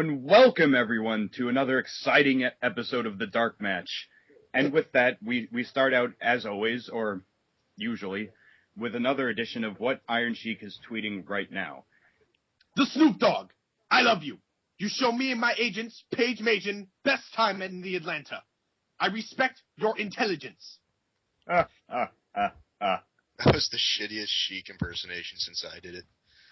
and welcome everyone to another exciting episode of the DarkMatch. And with that, we start out, as always, or usually, with another edition of what Iron Sheik is tweeting right now. The Snoop Dogg, I love you. You show me and my agents, Paige Mason, best time in the Atlanta. I respect your intelligence. That was the shittiest Sheik impersonation since I did it.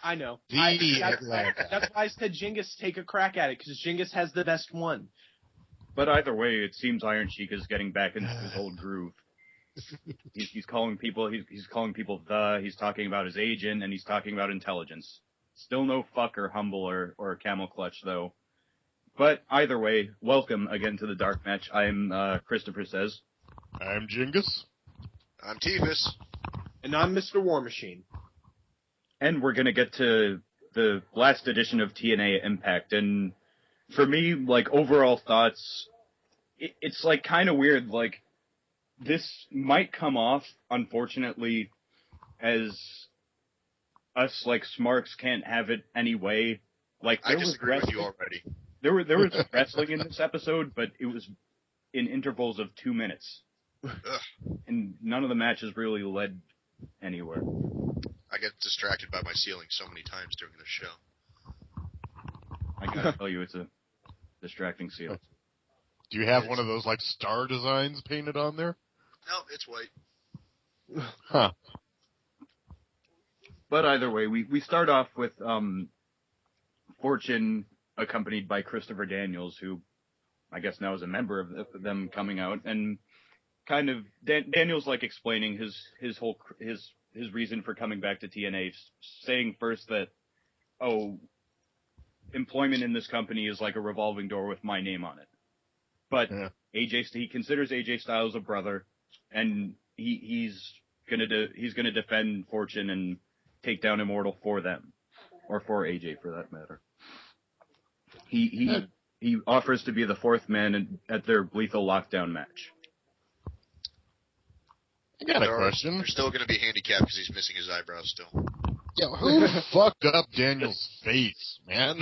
I know. That's why I said Genghis take a crack at it, because Genghis has the best one. But either way, it seems Iron Sheik is getting back into his old groove. He's calling people. He's calling people He's talking about his agent, and he's talking about intelligence. Still no fuck or humble or camel clutch though. But either way, welcome again to the DarkMatch. I'm Christopher Says. I'm Genghis. I'm Tifus. And I'm Mr. War Machine. And we're gonna get to the last edition of TNA Impact, and for me, like, overall thoughts, it's like kind of weird. Like, this might come off, unfortunately, as us like smarks can't have it any way. Like, I disagree with you already. There was wrestling in this episode, but it was in intervals of 2 minutes, and none of the matches really led anywhere. I get distracted by my ceiling so many times during the show. I gotta tell you, it's a distracting seal. Do you have one of those, like, star designs painted on there? No, it's white. Huh. But either way, we start off with Fortune accompanied by Christopher Daniels, who I guess now is a member of them, coming out, and kind of Daniels like explaining his reason for coming back to TNA, saying first that, employment in this company is like a revolving door with my name on it. But yeah. He considers AJ Styles a brother, and he's gonna defend Fortune and take down Immortal for them, or for AJ for that matter. He offers to be the fourth man at their lethal lockdown match. I got a question. They're still going to be handicapped because he's missing his eyebrows still. Yeah, who fucked up Daniel's face, man?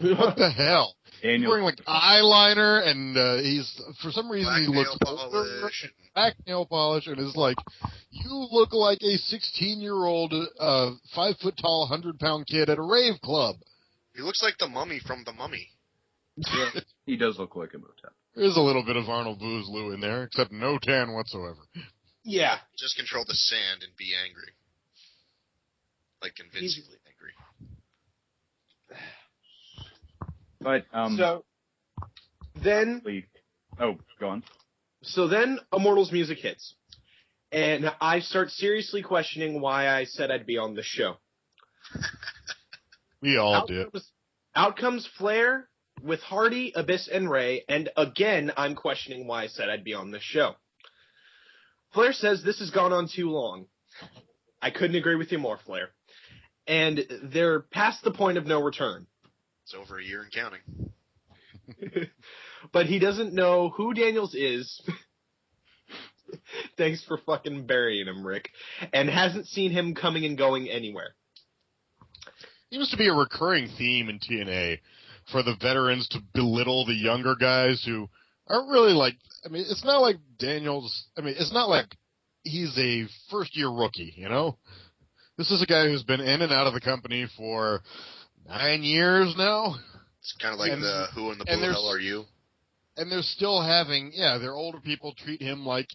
What the hell? He's wearing like eyeliner, and he's for some reason black he looks older, black nail polish, and is like, you look like a 16-year-old, 5 foot tall, 100-pound kid at a rave club. He looks like the Mummy from The Mummy. Yeah, he does look like a Motan. There's a little bit of Arnold Boozloo in there, except no tan whatsoever. Yeah. Just control the sand and be angry. Like, convincingly angry. But, so, then... Oh, go on. So then Immortal's music hits. And I start seriously questioning why I said I'd be on the show. We all did. Out comes Flair with Hardy, Abyss, and Ray, and again, I'm questioning why I said I'd be on the show. Flair says this has gone on too long. I couldn't agree with you more, Flair. And they're past the point of no return. It's over a year and counting. But he doesn't know who Daniels is. Thanks for fucking burying him, Rick. And hasn't seen him coming and going anywhere. Seems to be a recurring theme in TNA for the veterans to belittle the younger guys who aren't really like, I mean, it's not like Daniels, it's not like he's a first-year rookie, you know? This is a guy who's been in and out of the company for 9 years now. It's kind of like the Who in the Blue Hell Are You? And they're still having, their older people treat him like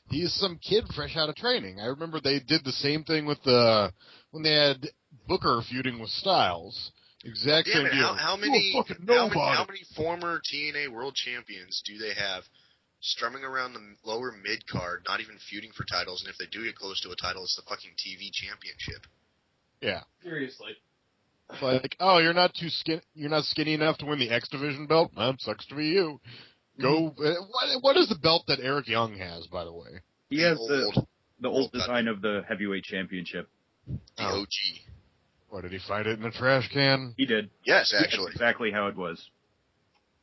he's some kid fresh out of training. I remember they did the same thing with when they had Booker feuding with Styles. Exact same deal. How many former TNA world champions do they have strumming around the lower mid-card, not even feuding for titles, and if they do get close to a title, it's the fucking TV championship? Yeah. Seriously. It's like, you're not skinny enough to win the X Division belt? Well, sucks to be you. Go. What is the belt that Eric Young has, by the way? He has the old design of the heavyweight championship. The OG. What, did he fight it in a trash can? He did. Yes, actually. That's exactly how it was.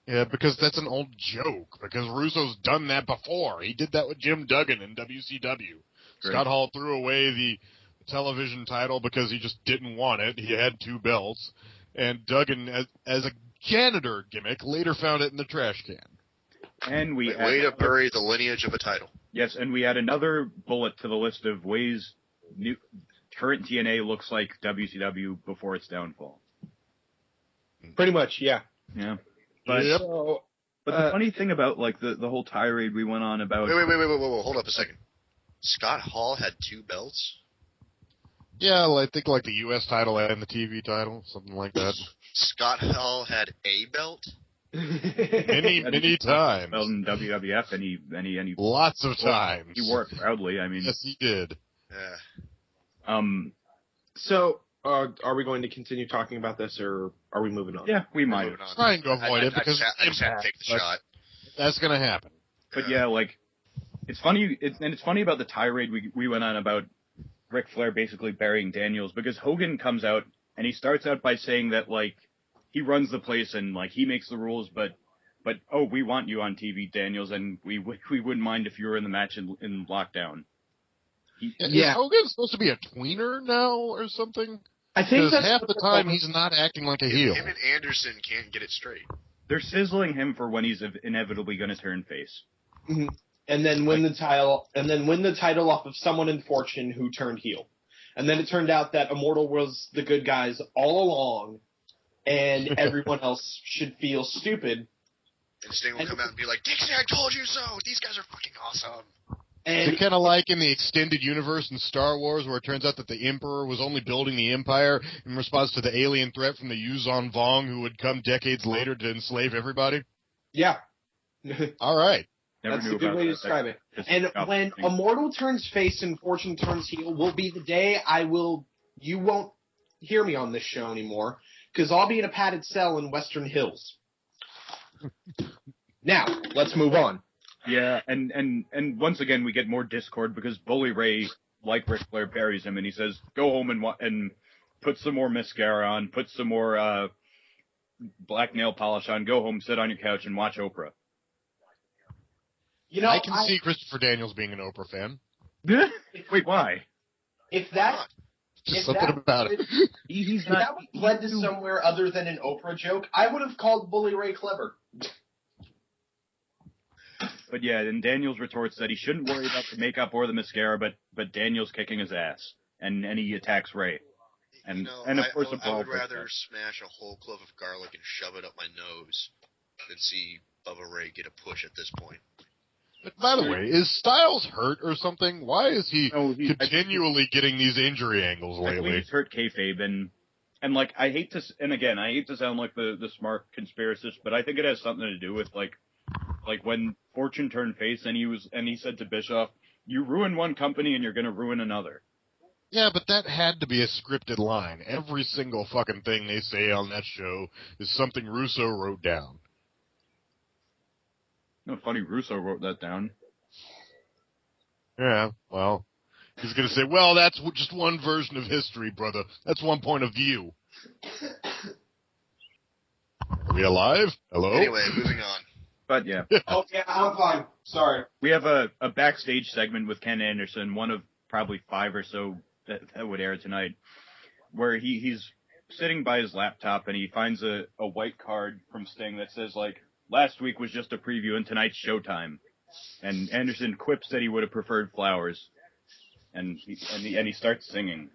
Yeah, because that's an old joke, because Russo's done that before. He did that with Jim Duggan in WCW. Great. Scott Hall threw away the television title because he just didn't want it. He had 2 belts. And Duggan, as a janitor gimmick, later found it in the trash can. And way to bury the lineage of a title. Yes, and we add another bullet to the list of ways current TNA looks like WCW before its downfall. Pretty much, yeah. Yeah. But, Yep. but the funny thing about, like, the whole tirade we went on about... Wait, hold up a second. Scott Hall had 2 belts? Yeah, I think like the U.S. title and the TV title, something like that. Scott Hall had a belt? Many times. Belt in WWF, any Lots of times. He wore it proudly, I mean... Yes, he did. Yeah. So, are we going to continue talking about this, or are we moving on? Yeah, we might. Trying to avoid it because I just had to take the shot. That's going to happen. But yeah, like, it's funny, it's funny about the tirade we went on about Ric Flair basically burying Daniels, because Hogan comes out and he starts out by saying that, like, he runs the place and, like, he makes the rules, but oh, we want you on TV, Daniels, and we wouldn't mind if you were in the match in lockdown. Is Hogan supposed to be a tweener now or something? I think that's half the time he's not acting like a heel. Him and Anderson can't get it straight. They're sizzling him for when he's inevitably going to turn face. Mm-hmm. And then win the title off of someone in Fortune who turned heel. And then it turned out that Immortal was the good guys all along, and everyone else should feel stupid. And Sting will come out and be like, Dixie, I told you so! These guys are fucking awesome! And it's kind of like in the extended universe in Star Wars, where it turns out that the Emperor was only building the Empire in response to the alien threat from the Yuzon Vong, who would come decades later to enslave everybody. Yeah. All right. That's a good way to describe it. And when Immortal turns face and Fortune turns heel will be the day you won't hear me on this show anymore, because I'll be in a padded cell in Western Hills. Now, let's move on. Yeah, and once again we get more discord because Bully Ray, like Ric Flair, buries him, and he says, "Go home and put some more mascara on, put some more black nail polish on, go home, sit on your couch, and watch Oprah." You know, I can see Christopher Daniels being an Oprah fan. Wait, why? If that Just something about it. If that led to somewhere other than an Oprah joke, I would have called Bully Ray clever. But yeah, and Daniels retorts that he shouldn't worry about the makeup or the mascara, but Daniels kicking his ass, and he attacks Ray. And of course, I would rather smash a whole clove of garlic and shove it up my nose than see Bubba Ray get a push at this point. But by the way, is Styles hurt or something? Why is he continually getting these injury angles lately? I believe he's hurt kayfabe, and like I hate to sound like the smart conspiracist, but I think it has something to do with like when Fortune turned face and he said to Bischoff, "You ruin one company and you're going to ruin another." Yeah, but that had to be a scripted line. Every single fucking thing they say on that show is something Russo wrote down. No, funny, Russo wrote that down. Yeah, well, he's going to say, well, that's just one version of history, brother. That's one point of view. Are we alive? Hello? Anyway, moving on. But yeah. Oh, yeah, I'm fine. Sorry. We have a backstage segment with Ken Anderson, one of probably 5 or so that would air tonight, where he's sitting by his laptop and he finds a white card from Sting that says, like, last week was just a preview and tonight's showtime. And Anderson quips that he would have preferred flowers. And he starts singing.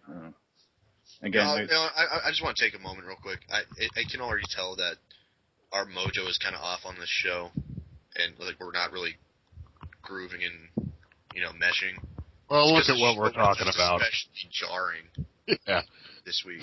Again, I just want to take a moment real quick. I can already tell that our mojo is kind of off on this show, and like we're not really grooving and meshing. Well, look at what we're talking about. Especially jarring. Yeah. This week.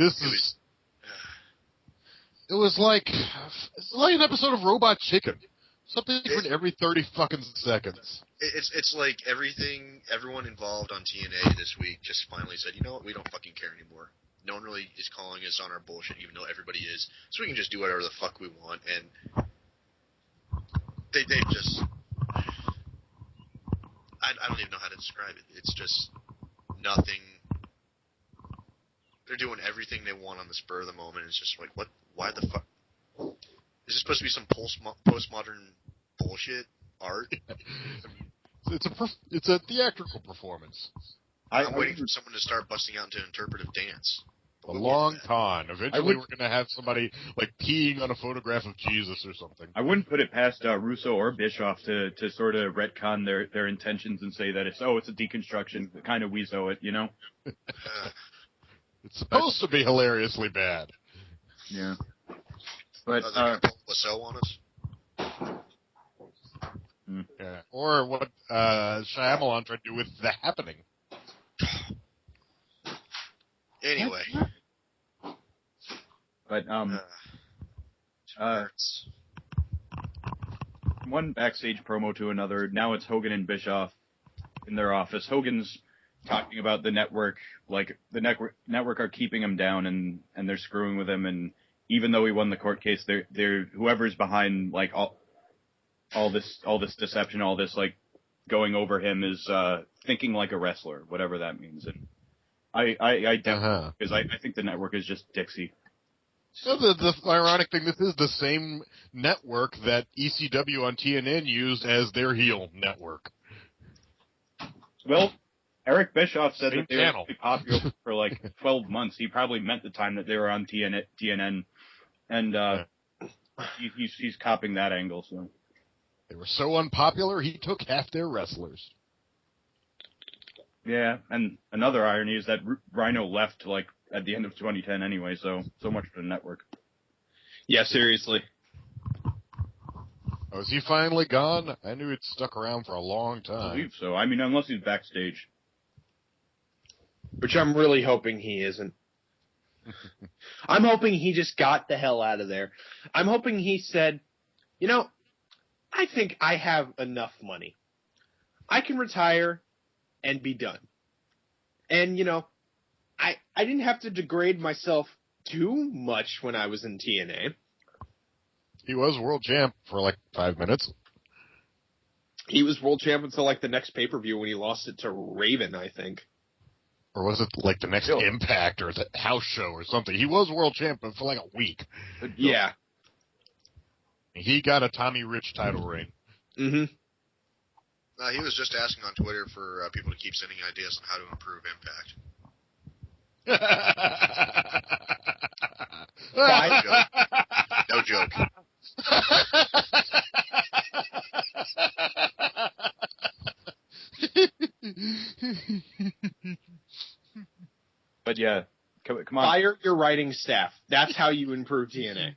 It was like an episode of Robot Chicken. Something different every 30 fucking seconds. It's like everyone involved on TNA this week just finally said, you know what, we don't fucking care anymore. No one really is calling us on our bullshit, even though everybody is. So we can just do whatever the fuck we want. And they've just... I don't even know how to describe it. It's just nothing... They're doing everything they want on the spur of the moment. It's just like, what? Why the fuck? Is this supposed to be some postmodern bullshit art? It's a theatrical performance. I'm waiting for someone to start busting out into interpretive dance. The long con. Eventually, would- we're going to have somebody like peeing on a photograph of Jesus or something. I wouldn't put it past Russo or Bischoff to sort of retcon their intentions and say that it's a deconstruction, kind of wheezo it, you know? It's supposed to be hilariously bad. Yeah. But they're going to pull Lasso on us? Yeah. Or what Shyamalan tried to do with The Happening. Anyway. But one backstage promo to another. Now it's Hogan and Bischoff in their office. Hogan's talking about the network, like the network are keeping him down and they're screwing with him. And even though he won the court case, they're whoever's behind like all this deception, all this like going over him is thinking like a wrestler, whatever that means. And I definitely because I think the network is just Dixie. So the ironic thing, this is the same network that ECW on TNN used as their heel network. Well, Eric Bischoff said Same that they were channel. really popular for like 12 months. He probably meant the time that they were on TNN, and he's copying that angle. So They were so unpopular, he took half their wrestlers. yeah, and another irony is that Rhino left like at the end of 2010 anyway. So much for the network. Yeah, seriously. Oh, is he finally gone? I knew he'd stuck around for a long I time. believe so. I mean, unless he's backstage. Which I'm really hoping he isn't. I'm hoping he just got the hell out of there. I'm hoping he said, you know, I think I have enough money. I can retire and be done. And, you know, I didn't have to degrade myself too much when I was in TNA. He was world champ for like 5 minutes. He was world champ until like the next pay-per-view when he lost it to Raven, I think. Or was it like the next Impact or the house show or something? He was world champ for like a week. Yeah. He got a Tommy Rich title reign. Mm-hmm. He was just asking on Twitter for people to keep sending ideas on how to improve Impact. No joke. But yeah, come on. Fire your writing staff. That's how you improve TNA.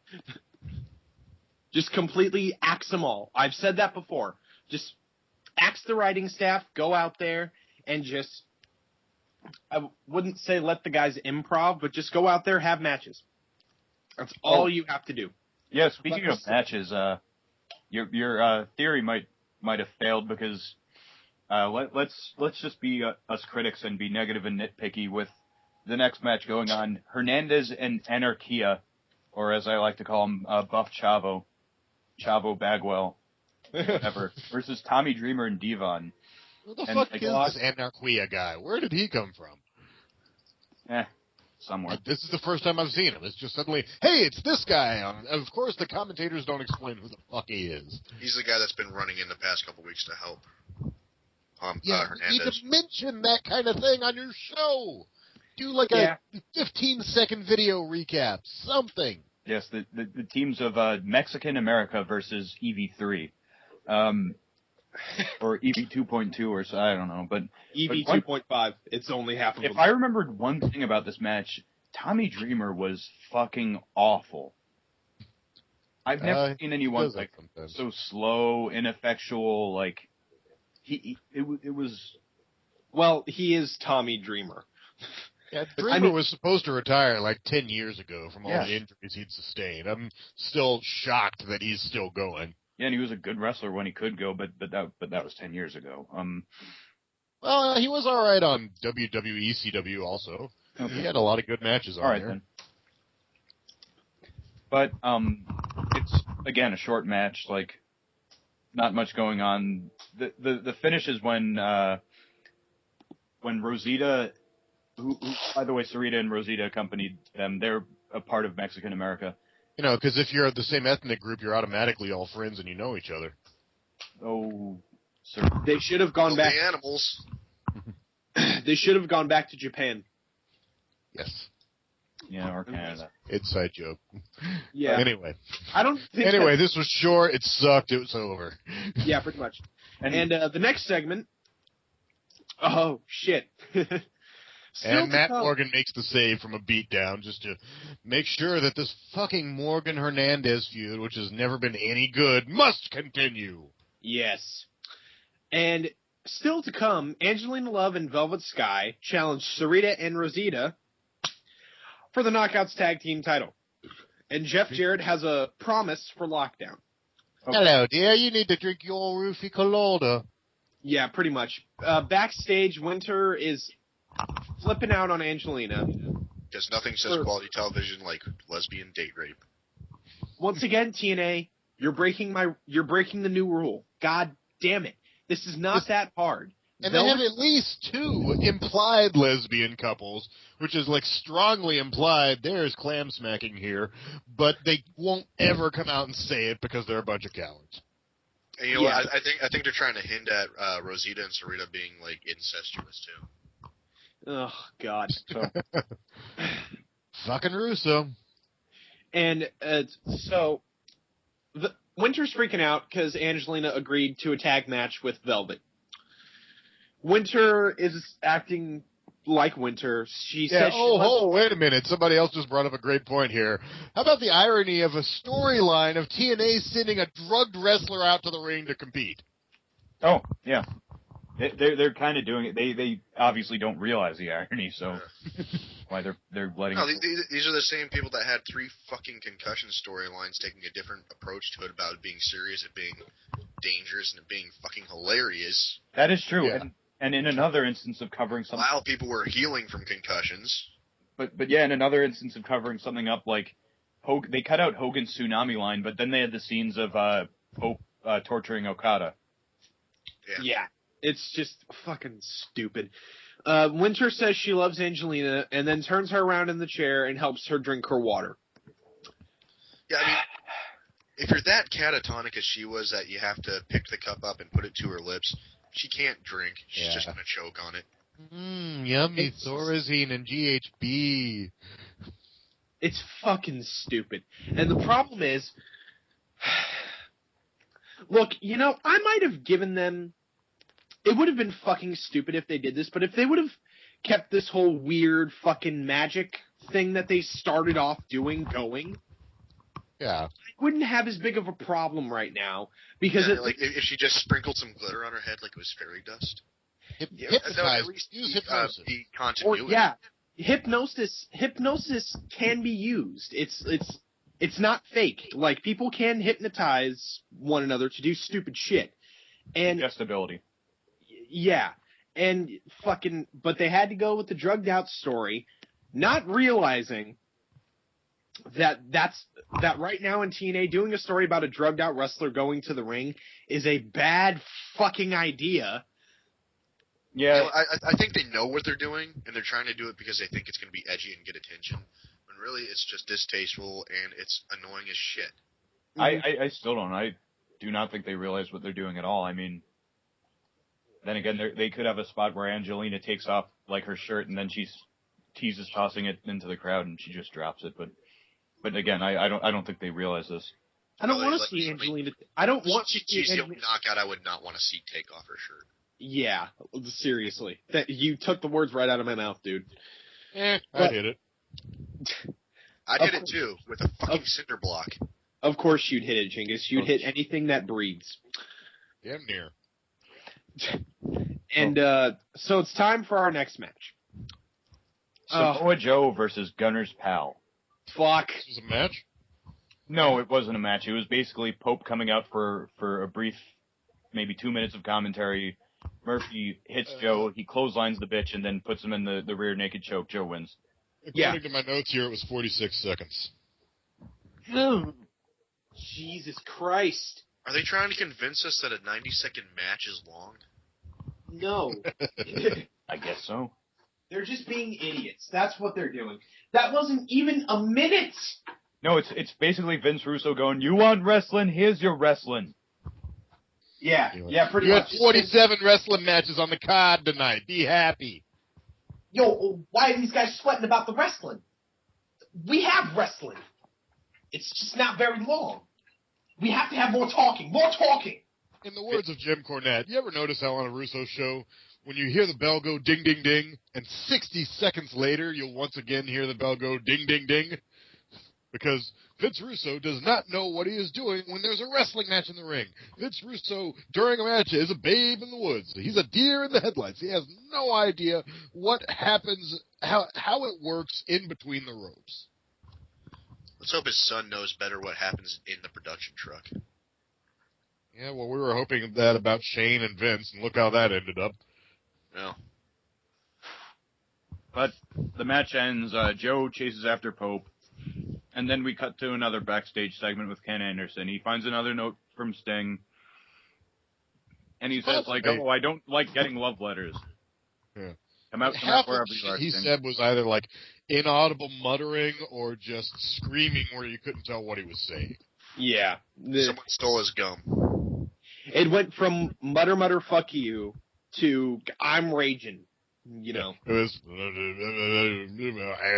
Just completely axe them all. I've said that before. Just axe the writing staff, go out there, and just, I wouldn't say let the guys improv, but just go out there, have matches. That's all you have to do. Yeah, speaking of matches, your theory might have failed because let's just be us critics and be negative and nitpicky with the next match going on. Hernandez and Anarquia, or as I like to call him, Buff Chavo Bagwell, whatever, versus Tommy Dreamer and Devon. Who the fuck is this Anarquia guy? Where did he come from? Somewhere. This is the first time I've seen him. It's just suddenly, hey, it's this guy. Of course, the commentators don't explain who the fuck he is. He's the guy that's been running in the past couple weeks to help. You need to mention that kind of thing on your show. Do like a 15-second video recap, something. Yes, the teams of Mexican America versus EV3. Or EV 2.2 or so, I don't know, but EV 2.5. It's only half of If I remembered one thing about this match, Tommy Dreamer was fucking awful. I've never seen anyone like so slow, ineffectual. Like it was. Well, he is Tommy Dreamer. Yeah, Dreamer was supposed to retire like 10 years ago from all the injuries he'd sustained. I'm still shocked that he's still going. Yeah, and he was a good wrestler when he could go, but that was 10 years ago. Well, he was all right on WWE CW also. Okay. He had a lot of good matches on there. Then. But it's again a short match, like not much going on. The finish is when Rosita, who by the way, Sarita and Rosita accompanied them. They're a part of Mexican America. You know, because if you're the same ethnic group, you're automatically all friends and you know each other. Oh, sir. They should have gone back. The animals. They should have gone back to Japan. Yes. Yeah, or Canada. Inside joke. Yeah. Anyway. I don't think. Anyway, this was short. It sucked. It was over. Yeah, pretty much. And the next segment. Oh shit. And Matt Morgan makes the save from a beatdown just to make sure that this fucking Morgan Hernandez feud, which has never been any good, must continue. Yes. And still to come, Angelina Love and Velvet Sky challenge Sarita and Rosita for the Knockouts Tag Team title. And Jeff Jarrett has a promise for Lockdown. Okay. Hello, dear. You need to drink your Roofie Colada. Yeah, pretty much. Backstage, Winter is flipping out on Angelina. Because nothing says quality television like lesbian date rape. Once again, TNA, you're breaking the new rule. God damn it. This is not that hard. And they have at least 2 implied lesbian couples, which is like strongly implied. There's clam smacking here, but they won't ever come out and say it because they're a bunch of cowards. And you know what? I think they're trying to hint at Rosita and Sarita being like incestuous too. Oh God. So. Fucking Russo. And so Winter's freaking out because Angelina agreed to a tag match with Velvet. Winter is acting like Winter. She says, wait a minute. Somebody else just brought up a great point here. How about the irony of a storyline of TNA sending a drugged wrestler out to the ring to compete? Oh, yeah. They're kind of doing it. They obviously don't realize the irony, so why they're letting. No, these are the same people that had 3 fucking concussion storylines, taking a different approach to it about it being serious, it being dangerous, and it being fucking hilarious. That is true, Yeah. and in another instance of covering something, while people were healing from concussions. But yeah, in another instance of covering something up, like they cut out Hogan's tsunami line, but then they had the scenes of Pope torturing Okada. Yeah. It's just fucking stupid. Winter says she loves Angelina and then turns her around in the chair and helps her drink her water. Yeah, I mean, if you're that catatonic as she was that you have to pick the cup up and put it to her lips, she can't drink. She's just going to choke on it. Yummy Thorazine and GHB. It's fucking stupid. And the problem is, look, I might have given them... It would have been fucking stupid if they did this, but if they would have kept this whole weird fucking magic thing that they started off doing going, yeah, I wouldn't have as big of a problem right now because like if she just sprinkled some glitter on her head like it was fairy dust. Hypnotize. At least use hypnosis. The continuity. Or, yeah, hypnosis can be used. It's not fake. Like people can hypnotize one another to do stupid shit. And Suggestibility. Yeah, and but they had to go with the drugged out story, not realizing that right now in TNA doing a story about a drugged out wrestler going to the ring is a bad fucking idea. Yeah, I think they know what they're doing, and they're trying to do it because they think it's going to be edgy and get attention. When really it's just distasteful and it's annoying as shit. I still don't. I do not think they realize what they're doing at all. I mean. Then again, they could have a spot where Angelina takes off like her shirt and then she teases tossing it into the crowd and she just drops it. But again, I don't think they realize this. I don't want to see Angelina. I don't want to see She's the only knockout I would not want to see take off her shirt. Yeah, seriously, you took the words right out of my mouth, dude. I did it. I did it too with a fucking cinder block. Of course, you'd hit it, Genghis. You'd hit anything that breathes. Damn near. And so it's time for our next match. Samoa Joe versus Gunner's pal. Fuck. This was a match? No, it wasn't a match. It was basically Pope coming out for a brief, maybe 2 minutes of commentary. Murphy hits Joe, he clotheslines the bitch, and then puts him in the rear naked choke. Joe wins. According to my notes here, it was 46 seconds. Jesus Christ. Are they trying to convince us that a 90-second match is long? No. I guess so. They're just being idiots. That's what they're doing. That wasn't even a minute! No, it's basically Vince Russo going, you want wrestling? Here's your wrestling. Yeah, pretty much. You had 47 wrestling matches on the card tonight. Be happy. Yo, why are these guys sweating about the wrestling? we have wrestling. It's just not very long. We have to have more talking. More talking. In the words of Jim Cornette, you ever notice how on a Russo show, when you hear the bell go ding, ding, ding, and 60 seconds later you'll once again hear the bell go ding, ding, ding? Because Vince Russo does not know what he is doing when there's a wrestling match in the ring. Vince Russo, during a match, is a babe in the woods. He's a deer in the headlights. He has no idea what happens, how it works in between the ropes. Let's hope his son knows better what happens in the production truck. Yeah, well, we were hoping that about Shane and Vince, and look how that ended up. Well. But the match ends. Joe chases after Pope. And then we cut to another backstage segment with Ken Anderson. He finds another note from Sting. And he says, like, oh, I don't like getting love letters. Yeah. Come out Half wherever of the you are, shit he Sting. said was either, like, inaudible muttering or just screaming where you couldn't tell what he was saying. Yeah. Someone stole his gum. It went from mutter, mutter, fuck you to I'm raging. You know. It was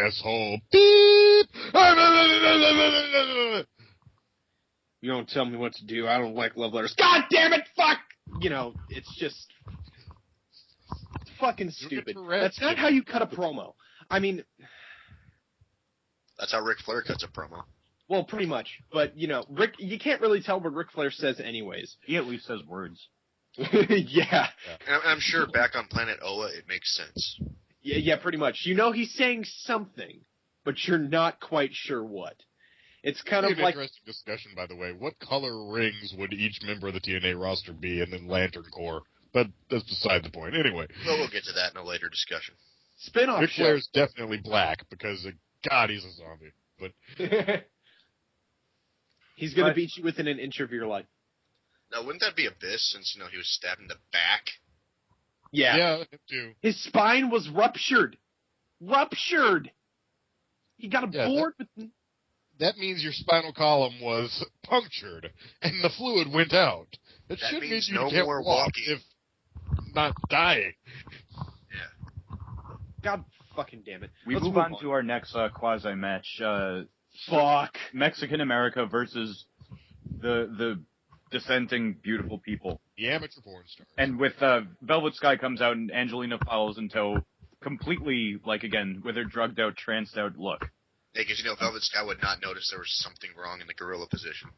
asshole. Beep. You don't tell me what to do. I don't like love letters. God damn it! Fuck! You know, it's just fucking stupid. That's not how you cut a promo. I mean, that's how Ric Flair cuts a promo. Well, pretty much. But, you know, you can't really tell what Ric Flair says anyways. He at least says words. Yeah. And I'm sure back on Planet Oa, it makes sense. Yeah, pretty much. You know he's saying something, but you're not quite sure what. It's kind of like... Interesting discussion, by the way. What color rings would each member of the TNA roster be in the Lantern Corps? But that's beside the point. Anyway. Well, we'll get to that in a later discussion. Spin-off Ric show. Flair's definitely black because, God, he's a zombie. But he's going to beat you within an inch of your life. Now, wouldn't that be Abyss since, he was stabbed in the back? Yeah. Yeah, him too. His spine was ruptured. Ruptured! He got a board with... That means your spinal column was punctured, and the fluid went out. That should mean you no can't more walk walking. if not dying. Yeah. God fucking damn it. We move on to our next quasi-match. Fuck. Mexican America versus the dissenting beautiful people. The amateur porn stars. And with Velvet Sky comes out and Angelina follows in tow, completely, like, again, with her drugged out, tranced out look. Yeah, because, Velvet Sky would not notice there was something wrong in the gorilla position.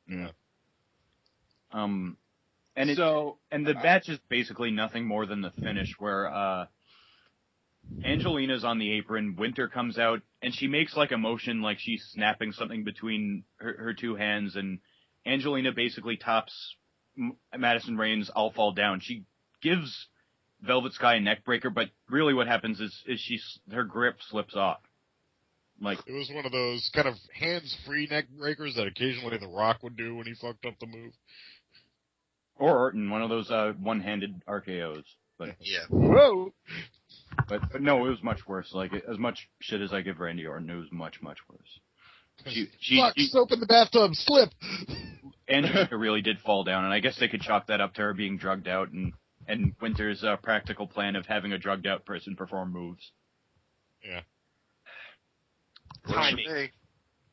Yeah. And the match is basically nothing more than the finish where Angelina's on the apron, Winter comes out, and she makes like a motion like she's snapping something between her two hands, and Angelina basically tops Madison Rain's I'll Fall Down. She gives Velvet Sky a neck breaker, but really what happens is her grip slips off. Like, it was one of those kind of hands-free neck breakers that occasionally The Rock would do when he fucked up the move. Or Orton, one of those one-handed RKOs. But yeah. Whoa! But no, it was much worse. Like, as much shit as I give Randy Orton, it was much, much worse. Fuck, soap in the bathtub, slip! Angelina really did fall down, and I guess they could chalk that up to her being drugged out and Winter's practical plan of having a drugged out person perform moves. Yeah. Timing.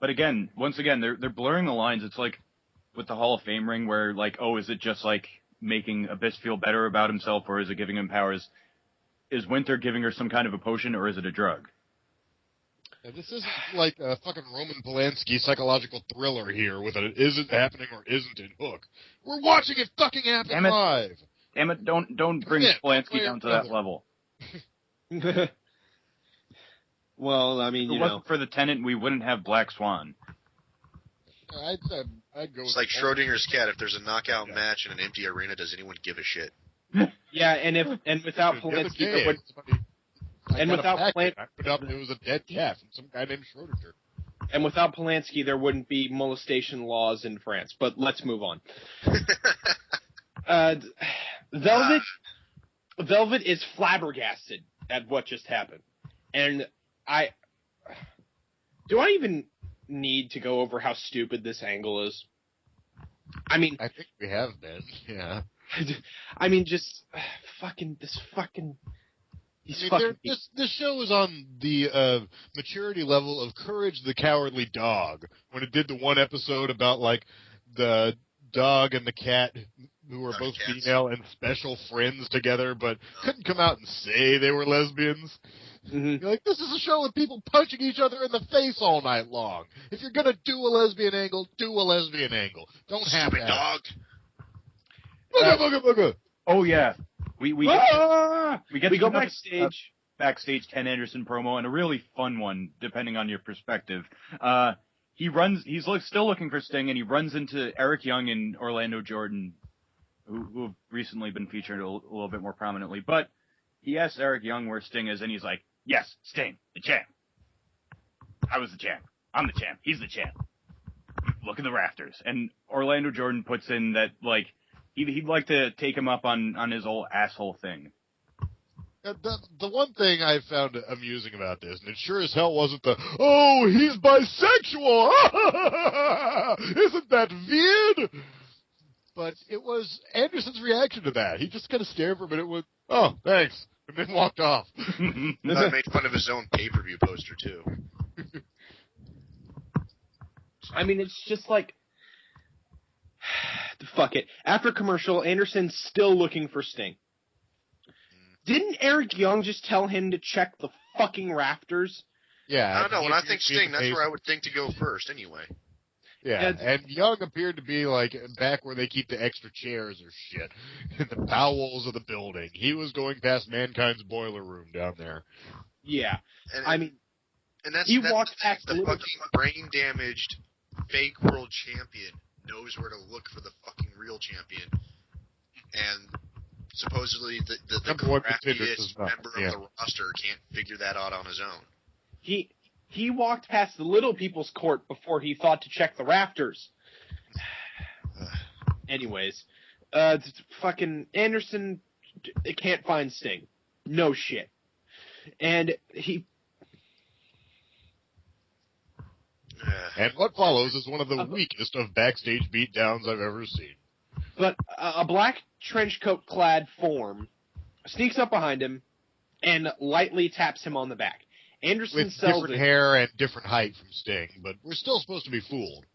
But again, once again, they're blurring the lines. It's like with the Hall of Fame ring where, like, oh, is it just like making Abyss feel better about himself, or is it giving him powers? Is Winter giving her some kind of a potion, or is it a drug? Yeah, this isn't like a fucking Roman Polanski psychological thriller here with an is it happening or isn't it hook. We're watching it fucking happen live. Damn it, don't bring Polanski down to that level. Well, I mean, if it wasn't for the Tenant, we wouldn't have Black Swan. I'd go. It's like Schrodinger's cat. If there's a knockout match in an empty arena, does anyone give a shit? Yeah, and without Polanski, there would. And without Polanski, it was a dead cat from some guy named Schrodinger. And without Polanski, there wouldn't be molestation laws in France. But let's move on. Velvet is flabbergasted at what just happened, and do I even need to go over how stupid this angle is? I mean, I think we have been, yeah. I mean, just fucking. This show is on the maturity level of Courage the Cowardly Dog, when it did the one episode about, like, the dog and the cat who were both female and special friends together, but couldn't come out and say they were lesbians. Mm-hmm. You're like, this is a show with people punching each other in the face all night long. If you're going to do a lesbian angle, do a lesbian angle. Don't have Stupid dog. Booga, booga, booga. Oh yeah, we go backstage Ken Anderson promo, and a really fun one, depending on your perspective. He's still looking for Sting, and he runs into Eric Young and Orlando Jordan, who have recently been featured a little bit more prominently. But he asks Eric Young where Sting is, and he's like, "Yes, Sting, the champ. I was the champ. I'm the champ. He's the champ. Look at the rafters." And Orlando Jordan puts in that, like, he'd like to take him up on his old asshole thing. The one thing I found amusing about this, and it sure as hell wasn't oh, he's bisexual! Isn't that weird? But it was Anderson's reaction to that. He just kind of stared for a minute with, "Oh, thanks," and then walked off. I made fun of his own pay-per-view poster, too. I mean, it's just like, fuck it. After commercial, Anderson's still looking for Sting. Didn't Eric Young just tell him to check the fucking rafters? Yeah. I don't know. When I think Sting, that's where I would think to go first, anyway. Yeah, and Young appeared to be, like, back where they keep the extra chairs or shit, in the bowels of the building. He was going past Mankind's boiler room down there. Yeah. And that's walked past the fucking brain-damaged fake world champion knows where to look for the fucking real champion. And supposedly the craftiest member of the roster can't figure that out on his own. He walked past the little people's court before he thought to check the rafters. Anyways, fucking Anderson can't find Sting. No shit. And And what follows is one of the weakest of backstage beatdowns I've ever seen. But a black trench coat clad form sneaks up behind him and lightly taps him on the back. Anderson with sells different hair and different height from Sting, but we're still supposed to be fooled.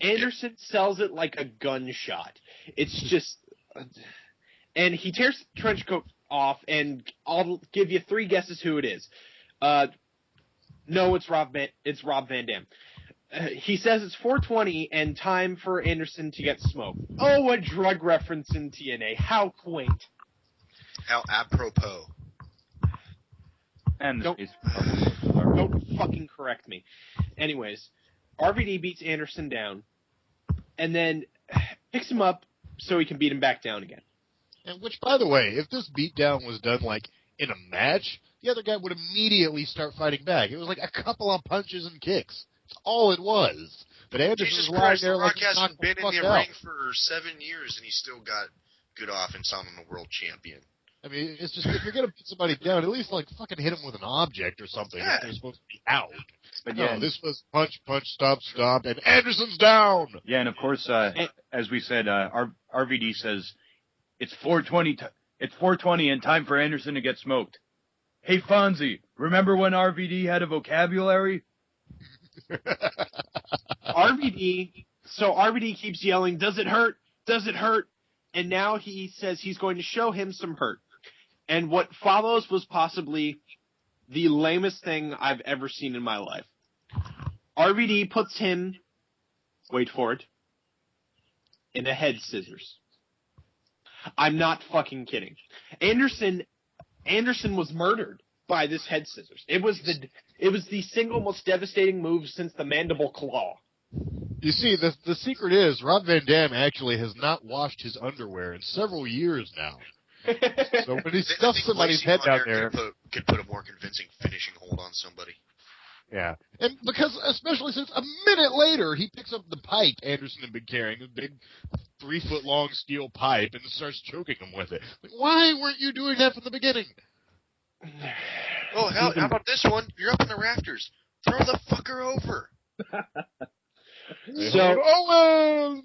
Anderson sells it like a gunshot. It's just, and he tears the trench coat off, and I'll give you 3 guesses who it is. No, it's Rob Van Dam. He says it's 4:20 and time for Anderson to get smoked. Oh, a drug reference in TNA. How quaint. How apropos. And don't fucking correct me. Anyways, RVD beats Anderson down, and then picks him up so he can beat him back down again. And which, by the way, if this beatdown was done, like, in a match, the other guy would immediately start fighting back. It was like a couple of punches and kicks. That's all it was. But Anderson was lying there like he's hasn't been in the ring for 7 years, and he still got good offense on the world champion. I mean, it's just, if you're going to put somebody down, at least, like, fucking hit him with an object or something if they're supposed to be out. But no, this was punch, stop, and Anderson's down! Yeah, and of course, as we said, RVD says, it's 4:20 and time for Anderson to get smoked. Hey, Fonzie, remember when RVD had a vocabulary? RVD keeps yelling, "Does it hurt? Does it hurt?" And now he says he's going to show him some hurt. And what follows was possibly the lamest thing I've ever seen in my life. RVD puts him, wait for it, in a head scissors. I'm not fucking kidding. Anderson was murdered by this head scissors. It was the single most devastating move since the mandible claw. You see, the secret is Rob Van Dam actually has not washed his underwear in several years now. So when he stuffs somebody's head down there, could put a more convincing finishing hold on somebody. Yeah, and because especially since a minute later he picks up the pipe Anderson had been carrying, a big 3-foot-long steel pipe, and starts choking him with it. Like, why weren't you doing that from the beginning? Oh, hell, how about this one? You're up in the rafters. Throw the fucker over. So Owen!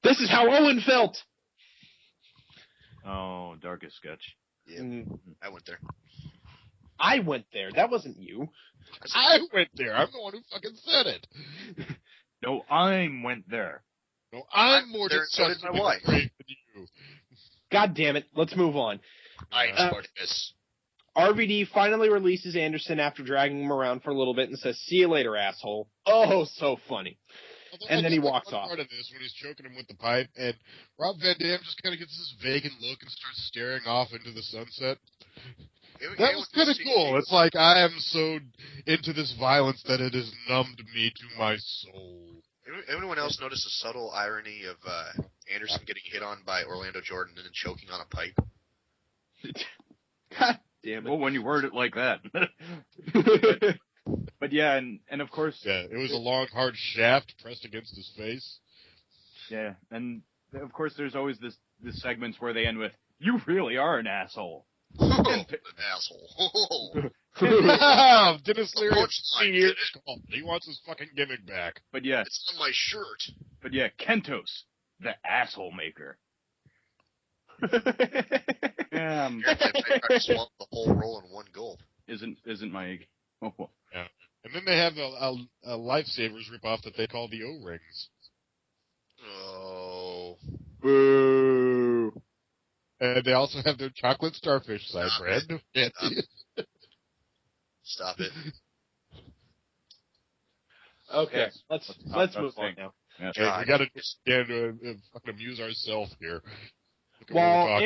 This is how Owen felt. Oh, darkest sketch. Yeah, I went there. I went there. That wasn't you. I went there. I'm the one who fucking said it. No, I went there. No, I'm more there, so did disgusted my wife. than you. God damn it. Let's move on. Spartacus. RVD finally releases Anderson after dragging him around for a little bit and says, "See you later, asshole." Oh, so funny. Although And I then did he like walks one off. part of this when he's choking him with the pipe, and Rob Van Dam just kind of gets this vacant look and starts staring off into the sunset. That was kind of cool. It's like, I am so into this violence that it has numbed me to my soul. Anyone else notice the subtle irony of Anderson getting hit on by Orlando Jordan and then choking on a pipe? God damn it. Well, when you word it like that. But yeah, and of course... Yeah, it was a long, hard shaft pressed against his face. Yeah, and of course there's always this segments where they end with, "You really are an asshole." An asshole. Dennis Leary, he wants his fucking gimmick back. But yeah, it's on my shirt. But yeah, Kentos, the asshole maker. I swallowed the whole roll in one gulp. Isn't my... Oh. Yeah. And then they have a Lifesavers ripoff that they call the O-Rings. Oh. Boo. And they also have their chocolate starfish side bread. Stop it. Okay, let's move on now. Yeah. Hey, we gotta stand to fucking amuse ourselves here. While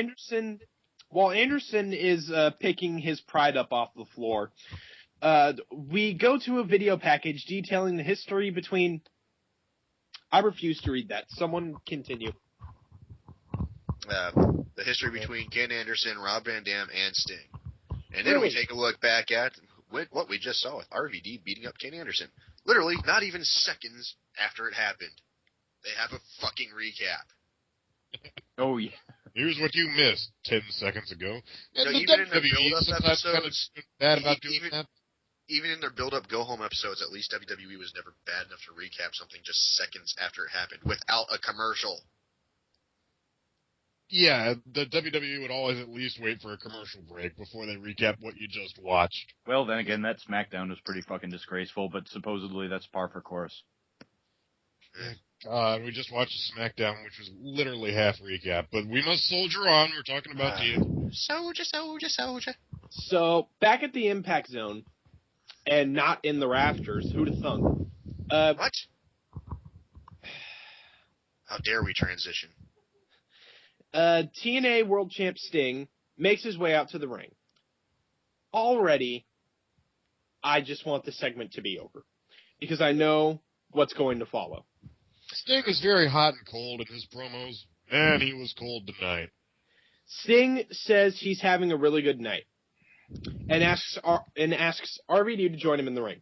Anderson is picking his pride up off the floor, we go to a video package detailing the history between... I refuse to read that. Someone continue. The history between Ken Anderson, Rob Van Dam, and Sting. And then we take a look back at what we just saw with RVD beating up Ken Anderson. Literally, not even seconds after it happened. They have a fucking recap. Oh, yeah. Here's what you missed 10 seconds ago. And no, the even in WWE the build-up sometimes episodes, kind of bad about doing that. Even in their build-up go-home episodes, at least WWE was never bad enough to recap something just seconds after it happened without a commercial. Yeah, the WWE would always at least wait for a commercial break before they recap what you just watched. Well, then again, that SmackDown was pretty fucking disgraceful, but supposedly that's par for course. God, we just watched a SmackDown, which was literally half recap, but we must soldier on. We're talking about you. Soldier. So, back at the Impact Zone, and not in the rafters, who'd have thunk? What? How dare we transition? TNA World Champ Sting makes his way out to the ring. Already, I just want the segment to be over, because I know what's going to follow. Sting is very hot and cold in his promos, and he was cold tonight. Sting says he's having a really good night, and asks RVD to join him in the ring.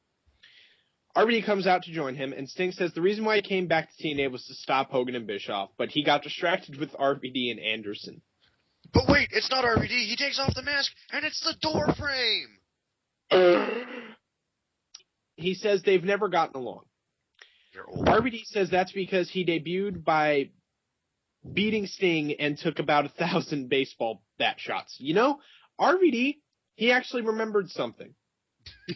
RVD comes out to join him, and Sting says the reason why he came back to TNA was to stop Hogan and Bischoff, but he got distracted with RVD and Anderson. But wait, it's not RVD. He takes off the mask, and it's the door frame. He says they've never gotten along. You're old. RVD says that's because he debuted by beating Sting and took about 1,000 baseball bat shots. You know, RVD, he actually remembered something.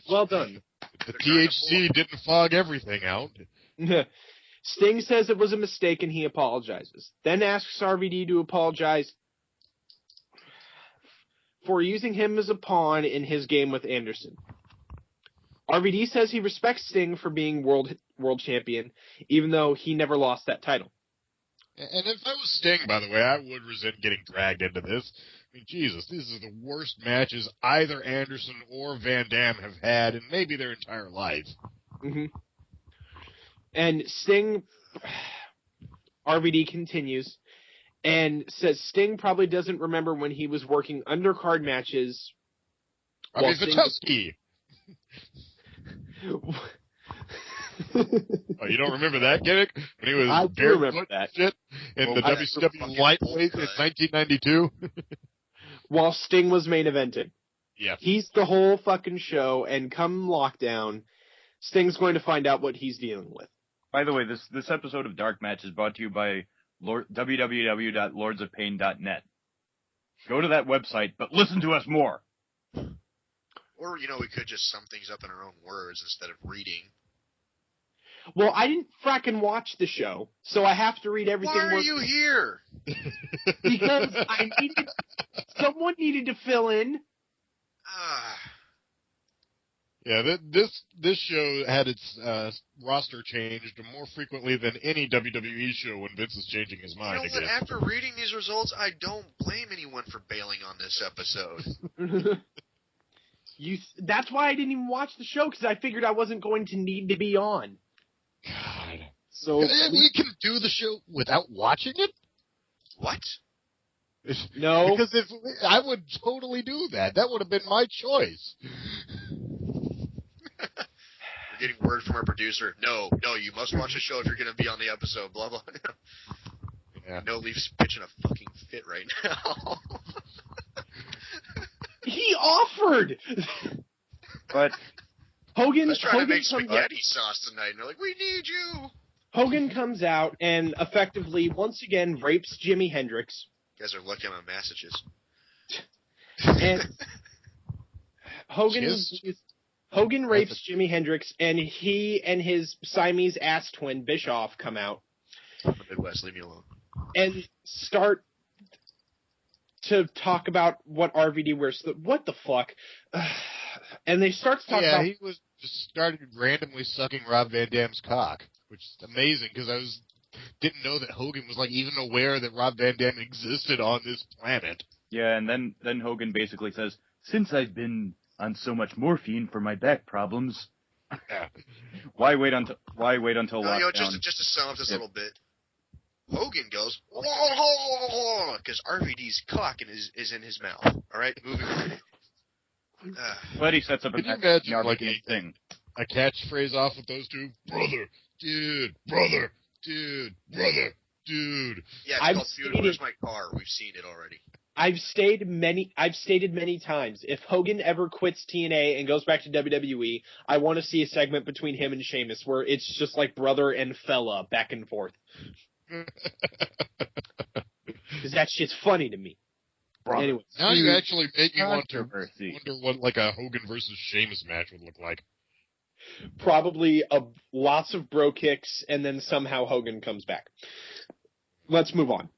Well done. The THC didn't fog everything out. Sting says it was a mistake and he apologizes. Then asks RVD to apologize for using him as a pawn in his game with Anderson. RVD says he respects Sting for being world champion, even though he never lost that title. And if I was Sting, by the way, I would resent getting dragged into this. I mean, Jesus, these are the worst matches either Anderson or Van Dam have had in maybe their entire life. Mm-hmm. And Sting, RVD continues, and says Sting probably doesn't remember when he was working undercard matches. I mean, Vitowski. Oh, you don't remember that gimmick? When he was barefoot shit in the WCW lightweight in 1992? While Sting was main eventing. Yeah. He's the whole fucking show, and come lockdown, Sting's going to find out what he's dealing with. By the way, this episode of Dark Match is brought to you by www.lordsofpain.net. Go to that website, but listen to us more. Or, we could just sum things up in our own words instead of reading. Well, I didn't fracking watch the show, so I have to read everything. Why are you here? Because someone needed to fill in. Yeah, this show had its roster changed more frequently than any WWE show when Vince is changing his mind You know what? again. After reading these results, I don't blame anyone for bailing on this episode. That's why I didn't even watch the show, because I figured I wasn't going to need to be on. God. So we can do the show without watching it? What? No. Because if I would totally do that. That would have been my choice. We're getting word from our producer. No, you must watch the show if you're going to be on the episode. Blah, blah. Yeah. No, Leaf's pitching a fucking fit right now. He offered! But Hogan He's trying to make comes out. spaghetti sauce tonight, and they're like, we need you. Hogan comes out and effectively, once again, rapes Jimi Hendrix. You guys are lucky I'm in Massachusetts. And Cheers. Hogan rapes Jimi Hendrix, and he and his Siamese ass twin, Bischoff, come out. I'm from the Midwest, leave me alone. And start to talk about what RVD wears. What the fuck? And they start to talk about... he was just started randomly sucking Rob Van Dam's cock, which is amazing because didn't know that Hogan was even aware that Rob Van Dam existed on this planet. yeah, and then Hogan basically says, "Since I've been on so much morphine for my back problems, why wait until lockdown?" Just to sum up this little bit, Hogan goes, because RVD's cock is in his mouth. All right, moving on. But he sets up Can you an imagine thing. a catchphrase off with those two? Brother, dude, brother, dude, brother, dude. Yeah, it's called Dude, Where's My Car? We've seen it already. I've stated many times, if Hogan ever quits TNA and goes back to WWE, I want to see a segment between him and Sheamus where it's just like brother and fella back and forth. Because that shit's funny to me. Anyway, now you actually make me want to Controversy. wonder what a Hogan versus Sheamus match would look like. probably lots of bro kicks, and then somehow Hogan comes back. Let's move on.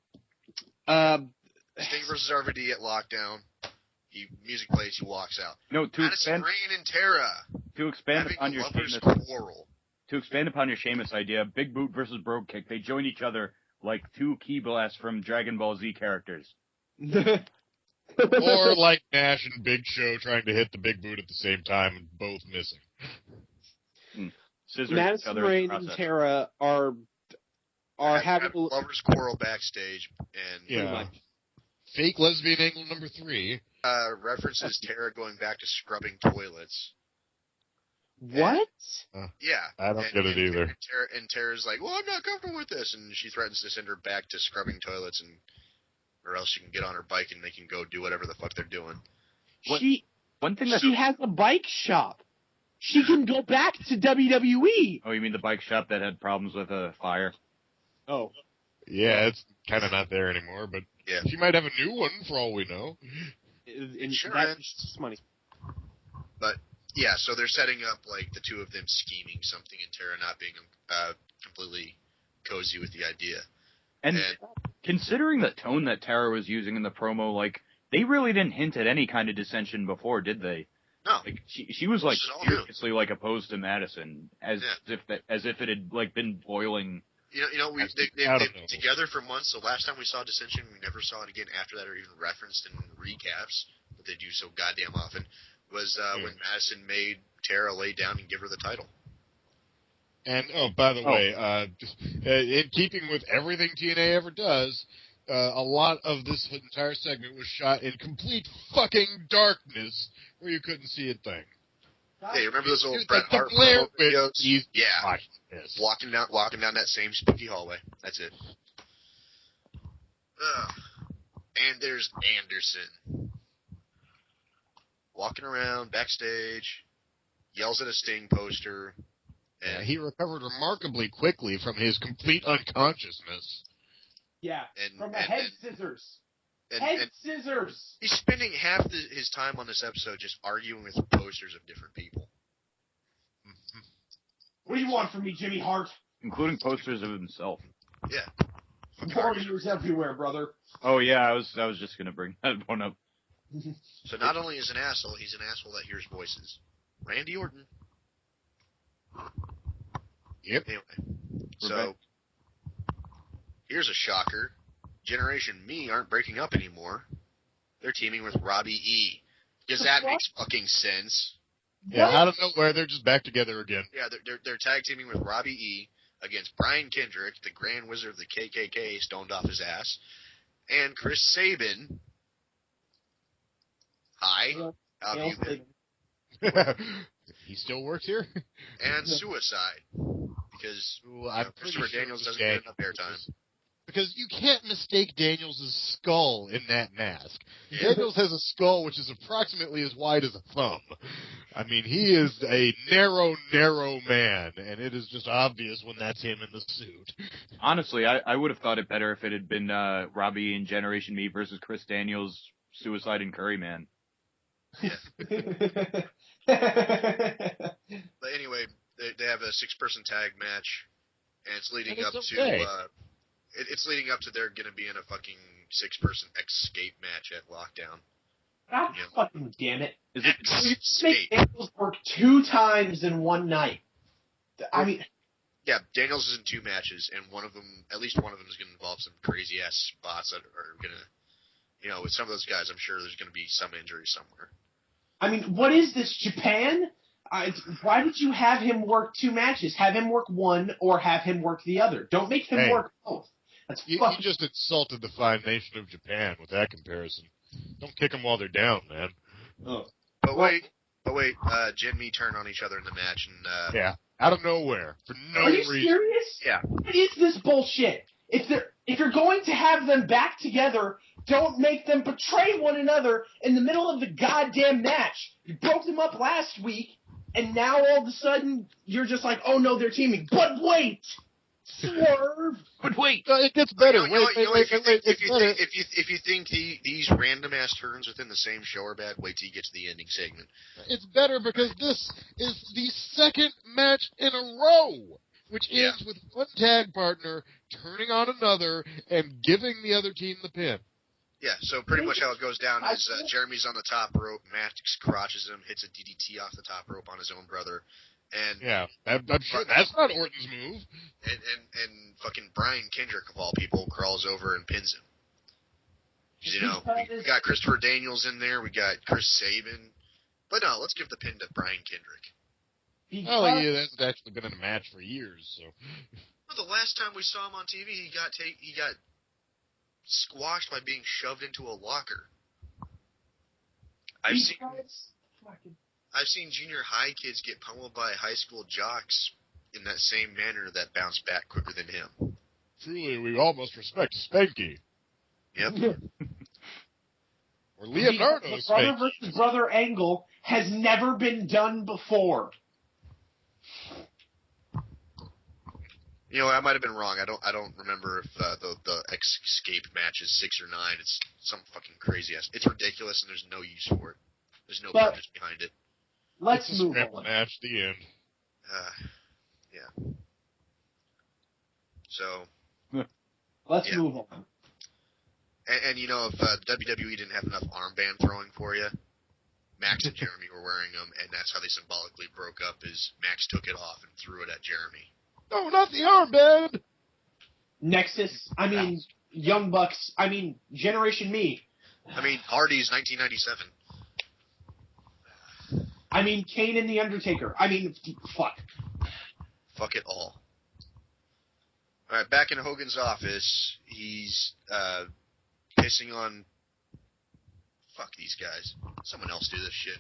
Sting versus RVD at Lockdown. Music plays, he walks out. No, Madison Rain and Tara to expand having upon a your lovers' Sheamus, quarrel. to expand upon your Sheamus idea, Big Boot versus Brogue Kick, they join each other like two Key Blasts from Dragon Ball Z characters. Or like Nash and Big Show trying to hit the Big Boot at the same time and both missing. Scissors Madison each other Rain in the and process. Tara are having a lovers' quarrel backstage, and Yeah. Fake lesbian angle number 3. references Tara going back to scrubbing toilets. what? Yeah. I don't get it either. And Tara's like, well, I'm not comfortable with this, and she threatens to send her back to scrubbing toilets, or else she can get on her bike and they can go do whatever the fuck they're doing. One thing that She has a bike shop. She can go back to WWE. Oh, you mean the bike shop that had problems with a fire? Oh. Yeah, it's kind of not there anymore, but Yeah. she might have a new one for all we know. Sure That's is. just money. But, yeah, so they're setting up, like, the two of them scheming something and Tara not being completely cozy with the idea. And considering the tone that Tara was using in the promo, like, they really didn't hint at any kind of dissension before, did they? No. Like, she was, like, This is all new. seriously, like, opposed to Madison, as if it had, like, been boiling. They've been together for months. The last time we saw dissension, we never saw it again after that, or even referenced in recaps, but they do so goddamn often, was when Madison made Tara lay down and give her the title. And, by the way, in keeping with everything TNA ever does, a lot of this entire segment was shot in complete fucking darkness, where you couldn't see a thing. Hey, remember those old Dude, Bret the Hart Blair videos? Witch, Yeah. this. Walking down that same spooky hallway. That's it. Ugh. And there's Anderson. Walking around backstage, yells at a Sting poster. And He recovered remarkably quickly from his complete unconsciousness. Yeah. And scissors. Head scissors. He's spending half his time on this episode just arguing with posters of different people. What do you want from me, Jimmy Hart? Including posters of himself. Yeah. Warriors everywhere, brother. Oh yeah, I was just gonna bring that one up. So not only is an asshole, he's an asshole that hears voices. Randy Orton. Yep. Anyway, so here's a shocker. Generation Me aren't breaking up anymore. They're teaming with Robbie E. Because that makes fucking sense. Yeah, out of nowhere, they're just back together again. Yeah, they're tag teaming with Robbie E. against Brian Kendrick, the Grand Wizard of the KKK, stoned off his ass, and Chris Sabin. Hi, how have you been? He still works here? And Suicide. Because Christopher Daniels doesn't get enough airtime. Because you can't mistake Daniels' skull in that mask. Daniels has a skull which is approximately as wide as a thumb. I mean, he is a narrow, narrow man, and it is just obvious when that's him in the suit. Honestly, I would have thought it better if it had been Robbie in Generation Me versus Chris Daniels, Suicide and Curry Man. Yeah. But anyway, they have a 6-person tag match, and it's leading up to... It's leading up to they're going to be in a fucking 6-person escape match at Lockdown. God fucking damn it. Is it Make Daniels work 2 times in one night. I mean... Yeah, Daniels is in 2 matches, and one of them, at least one of them is going to involve some crazy-ass spots that are going to, with some of those guys, I'm sure there's going to be some injury somewhere. I mean, what is this, Japan? Why did you have him work 2 matches? Have him work one or have him work the other. Don't make him work both. You just insulted the fine nation of Japan with that comparison. Don't kick them while they're down, man. Oh. But wait, Jin and Me turn on each other in the match, and yeah, out of nowhere for no reason. Are you serious? Yeah. What is this bullshit? If you're going to have them back together, don't make them betray one another in the middle of the goddamn match. You broke them up last week, and now all of a sudden you're just like, oh no, they're teaming. But wait. Swerve. But wait, it gets better. If you think these random ass turns within the same show are bad, wait till you get to the ending segment. It's better because this is the 2nd match in a row, which ends with one tag partner turning on another and giving the other team the pin. Yeah, so pretty much how it goes down is Jeremy's on the top rope, Max crotches him, hits a DDT off the top rope on his own brother. And yeah, I'm sure that's not Orton's move. And fucking Brian Kendrick, of all people, crawls over and pins him. We got Christopher Daniels in there, we got Chris Sabin. But no, let's give the pin to Brian Kendrick. Oh, yeah, that's actually been in a match for years, so. Well, the last time we saw him on TV, he got squashed by being shoved into a locker. I've seen junior high kids get pummeled by high school jocks in that same manner that bounce back quicker than him. Truly, we all must respect Spanky. Yep. Or Leonardo Spanky. Brother versus brother angle has never been done before. I might have been wrong. I don't remember if the escape match is 6 or 9. It's some fucking crazy ass. It's ridiculous, and there's no use for it. There's no purpose behind it. Let's move on. Match, the end. Yeah. So. Let's move on. And if WWE didn't have enough armband throwing for you, Max and Jeremy were wearing them, and that's how they symbolically broke up. Is Max took it off and threw it at Jeremy. No, not the armband. Nexus. Young Bucks. Generation Me. Hardy's 1997. Kane and The Undertaker. Fuck. Fuck it all. Alright, back in Hogan's office, he's pissing on... Fuck these guys. Someone else do this shit.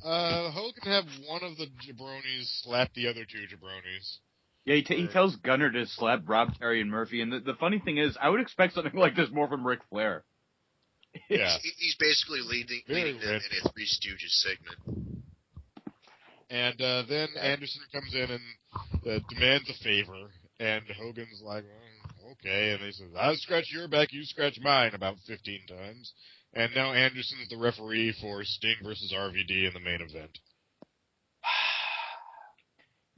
Hogan have one of the jabronis slap the other 2 jabronis. Yeah, he tells Gunner to slap Rob, Terry, and Murphy, and the funny thing is, I would expect something like this more from Ric Flair. Yeah. He's basically leading them in a Three Stooges segment. And then Anderson comes in and demands a favor, and Hogan's like, okay. And they said, I'll scratch your back, you scratch mine about 15 times. And now Anderson's the referee for Sting versus RVD in the main event.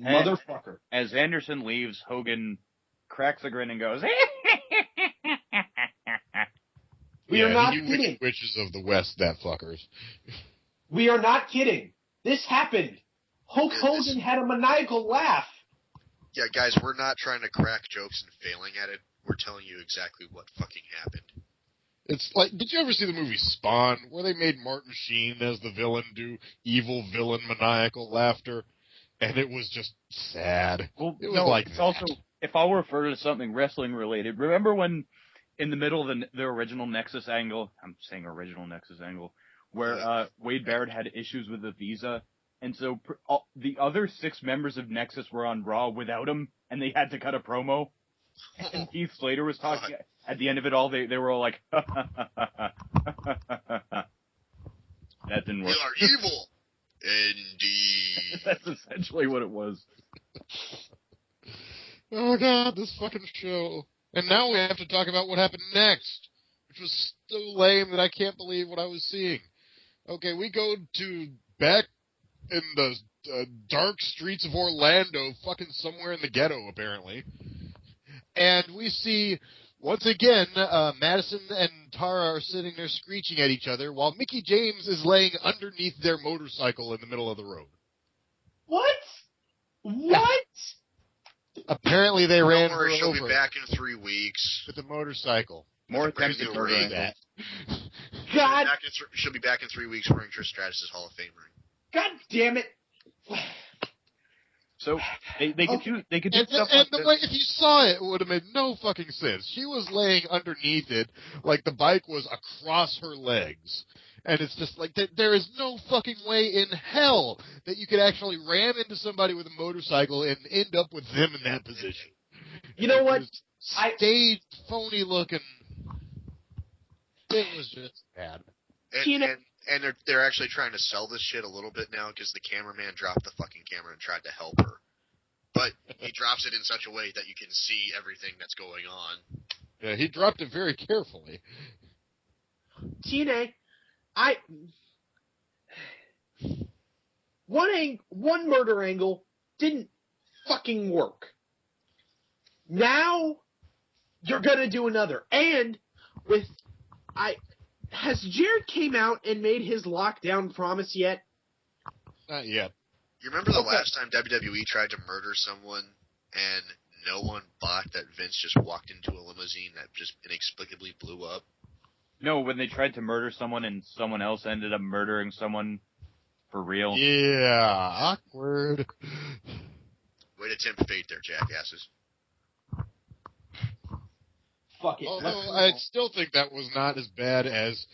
Motherfucker. As Anderson leaves, Hogan cracks a grin and goes, We are not kidding. Witches of the West, that fuckers. We are not kidding. This happened. Hulk Hogan had a maniacal laugh. Yeah, guys, we're not trying to crack jokes and failing at it. We're telling you exactly what fucking happened. It's like, did you ever see the movie Spawn, where they made Martin Sheen as the villain do evil villain maniacal laughter? And it was just sad. Well, it was no, like it's that. also, if I'll refer to something wrestling related, remember when in the middle of the original Nexus angle, I'm saying original Nexus angle, where Wade Barrett had issues with the visa, and so the other 6 members of Nexus were on Raw without him, and they had to cut a promo. And Heath Slater was talking, at the end of it all, they were all like, that didn't work. We are evil! Indeed. That's essentially what it was. Oh god, this fucking show. And now we have to talk about what happened next, which was so lame that I can't believe what I was seeing. Okay, we go to back in the dark streets of Orlando, fucking somewhere in the ghetto, apparently. And we see, once again, Madison and Tara are sitting there screeching at each other while Mickie James is laying underneath their motorcycle in the middle of the road. What? What? Apparently they ran Don't worry, her she'll over be back in 3 weeks. with a motorcycle. More Crazy attempted over murder. That. God. She'll be back in 3 weeks wearing Trish Stratus' Hall of Fame ring. God damn it. So they could do And stuff the like this. way, if you saw it, it would have made no fucking sense. She was laying underneath it like the bike was across her legs. And it's just like, there is no fucking way in hell that you could actually ram into somebody with a motorcycle and end up with them in that position. You know what? Staged, phony looking. It was just bad. And they're actually trying to sell this shit a little bit now because the cameraman dropped the fucking camera and tried to help her. But he drops it in such a way that you can see everything that's going on. Yeah, he dropped it very carefully. TNA, one murder angle didn't fucking work. Now you're gonna do another. And has Jared came out and made his lockdown promise yet? Not yet. You remember the last time WWE tried to murder someone and no one bought that Vince just walked into a limousine that just inexplicably blew up? No, when they tried to murder someone and someone else ended up murdering someone for real. Yeah, awkward. Way to tempt fate there, jackasses. Fuck it. Although I still think that was not as bad as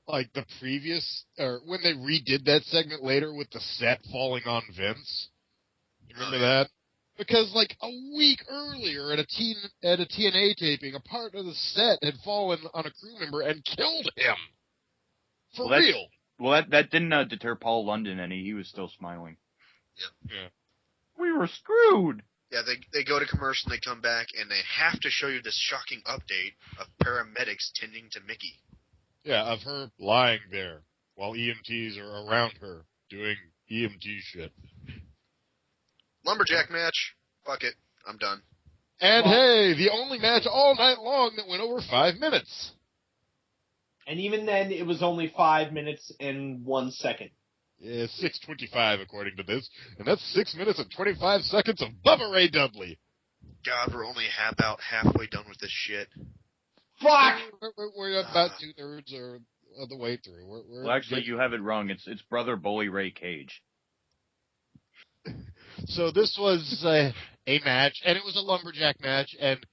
like the previous, or when they redid that segment later with the set falling on Vince. You remember that? Because like a week earlier at a TNA taping, a part of the set had fallen on a crew member and killed him. For real. Well, that didn't deter Paul London any. He was still smiling. Yeah. We were screwed. Yeah, they go to commercial and they come back and they have to show you this shocking update of paramedics tending to Mickie. Yeah, of her lying there while EMTs are around her doing EMT shit. Lumberjack match. Fuck it. I'm done. And hey, the only match all night long that went over 5 minutes. And even then, it was only 5 minutes and 1 second. Yeah, 6:25 according to this, and that's 6 minutes and 25 seconds of Bubba Ray Dudley. God, we're only about halfway done with this shit. Fuck! We're about 2/3 of the way through. Well, actually, you have it wrong. It's Brother Bully Ray Cage. So this was a match, and it was a lumberjack match, and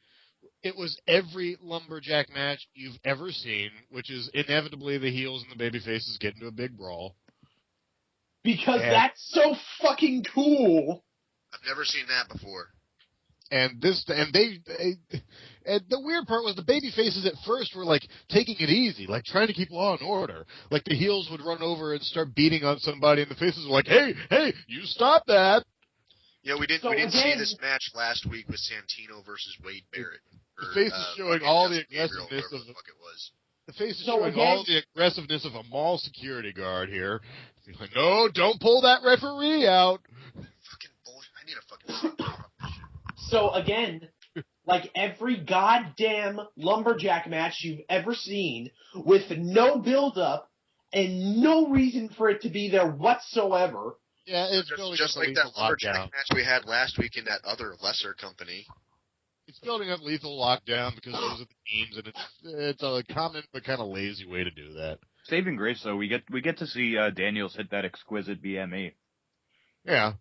it was every lumberjack match you've ever seen, which is inevitably the heels and the babyfaces get into a big brawl. Because that's so fucking cool. I've never seen that before. And the weird part was the babyfaces at first were like taking it easy, like trying to keep law and order. Like the heels would run over and start beating on somebody, and the faces were like, "Hey, you stop that!" Yeah, we didn't see this match last week with Santino versus Wade Barrett. Or, face is showing all the aggressiveness of the fuck it was. The face is showing all the aggressiveness of a mall security guard here. He's like, no, don't pull that referee out. Fucking bullshit. I need a fucking So again, like every goddamn lumberjack match you've ever seen, with no build-up and no reason for it to be there whatsoever. Yeah, it's just like that lumberjack match we had last week in that other lesser company. It's building up lethal lockdown because those are the teams, and it's a common but kind of lazy way to do that. Saving grace, though, we get to see Daniels hit that exquisite BME. Yeah.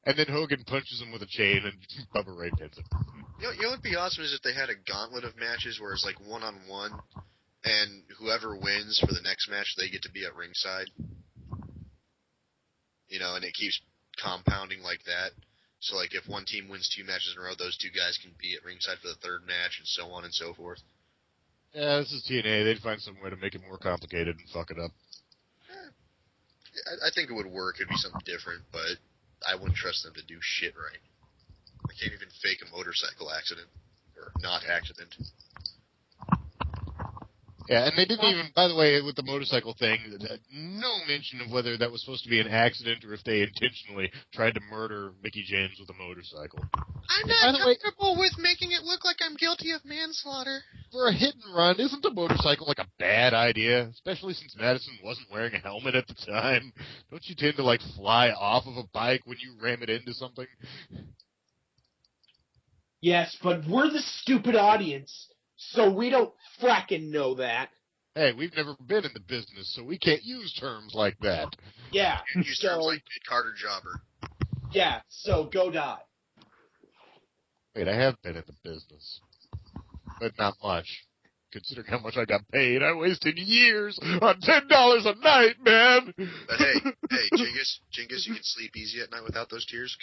And then Hogan punches him with a chain, and Bubba Ray pins him. You know what would be awesome is if they had a gauntlet of matches where it's like one-on-one, and whoever wins for the next match, they get to be at ringside. You know, and it keeps compounding like that. So, like, if one team wins 2 matches in a row, those 2 guys can be at ringside for the third match, and so on and so forth. Yeah, this is TNA. They'd find some way to make it more complicated and fuck it up. I think it would work. It'd be something different, but I wouldn't trust them to do shit right. I can't even fake a motorcycle accident. Or not accident. Yeah, and they didn't even, by the way, with the motorcycle thing, no mention of whether that was supposed to be an accident or if they intentionally tried to murder Mickie James with a motorcycle. I'm not comfortable with making it look like I'm guilty of manslaughter. For a hit and run, isn't a motorcycle like a bad idea? Especially since Madison wasn't wearing a helmet at the time. Don't you tend to, like, fly off of a bike when you ram it into something? Yes, but we're the stupid audience, so we don't fracking know that. Hey, we've never been in the business, so we can't use terms like that. Yeah. And use terms like Carter Jobber. Yeah, so go die. Wait, I have been in the business. But not much. Considering how much I got paid, I wasted years on $10 a night, man! But hey, Jingus, you can sleep easy at night without those tears,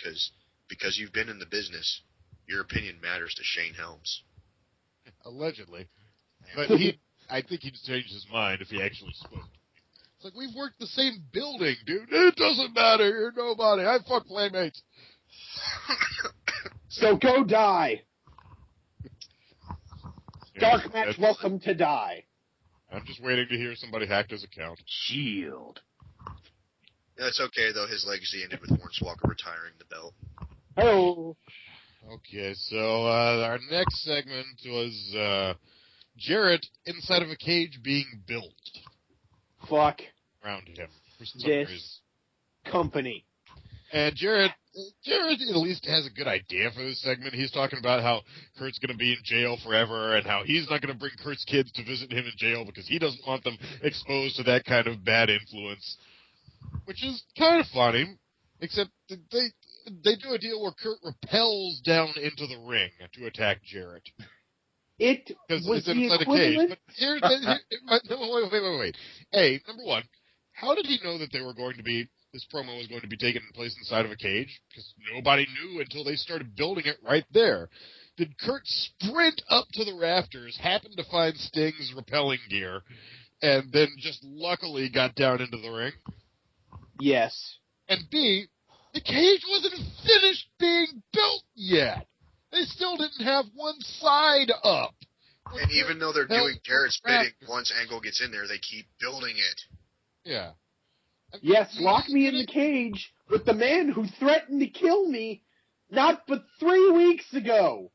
because you've been in the business. Your opinion matters to Shane Helms. Allegedly. But I think he'd change his mind if he actually spoke to me. It's like, we've worked the same building, dude. It doesn't matter. You're nobody. I fuck playmates. So go die. Yeah, DarkMatch, welcome to die. I'm just waiting to hear somebody hack his account. Shield. Yeah, it's okay, though. His legacy ended with Hornswoggle retiring the belt. Oh. Okay, so our next segment was Jarrett inside of a cage being built. Fuck. Around him. For some this reason. Company. And Jarrett at least has a good idea for this segment. He's talking about how Kurt's going to be in jail forever and how he's not going to bring Kurt's kids to visit him in jail because he doesn't want them exposed to that kind of bad influence. Which is kind of funny, except they do a deal where Kurt rappels down into the ring to attack Jarrett. It was the equivalent. But wait. Hey, number one, how did he know that this promo was going to be taking place inside of a cage? Because nobody knew until they started building it right there. Did Kurt sprint up to the rafters, happen to find Sting's rappelling gear, and then just luckily got down into the ring? Yes. And B, the cage wasn't finished being built yet. They still didn't have one side up. And even though they're doing Jarrett's bidding, once Angle gets in there, they keep building it. Yeah. Yes, lock me in the cage with the man who threatened to kill me not but 3 weeks ago.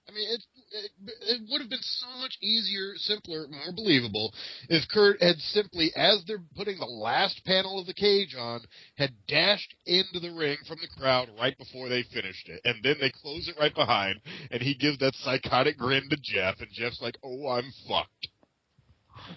I mean, it would have been so much easier, simpler, more believable if Kurt had simply, as they're putting the last panel of the cage on, had dashed into the ring from the crowd right before they finished it. And then they close it right behind, and he gives that psychotic grin to Jeff, and Jeff's like, oh, I'm fucked.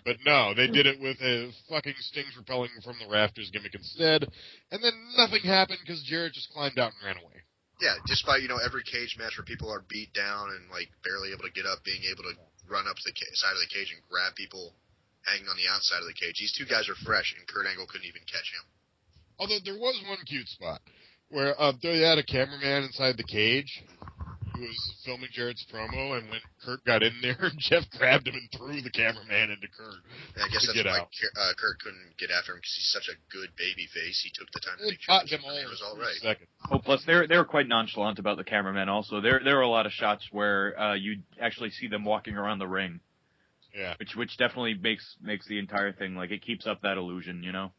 But no, they did it with a fucking Sting's repelling from the rafters gimmick instead, and then nothing happened because Jarrett just climbed out and ran away. Yeah, despite, every cage match where people are beat down and, barely able to get up, being able to run up to the side of the cage and grab people hanging on the outside of the cage. These 2 guys are fresh, and Kurt Angle couldn't even catch him. Although there was one cute spot where they had a cameraman inside the cage, who was filming Jarrett's promo, and when Kurt got in there, Jeff grabbed him and threw the cameraman into Kurt. Yeah, I guess that's why Kurt couldn't get after him, because he's such a good baby face. He took the time to make sure it was all right. Oh, plus they were quite nonchalant about the cameraman. Also, there were a lot of shots where you actually see them walking around the ring. Yeah, which definitely makes the entire thing, like, it keeps up that illusion, you know.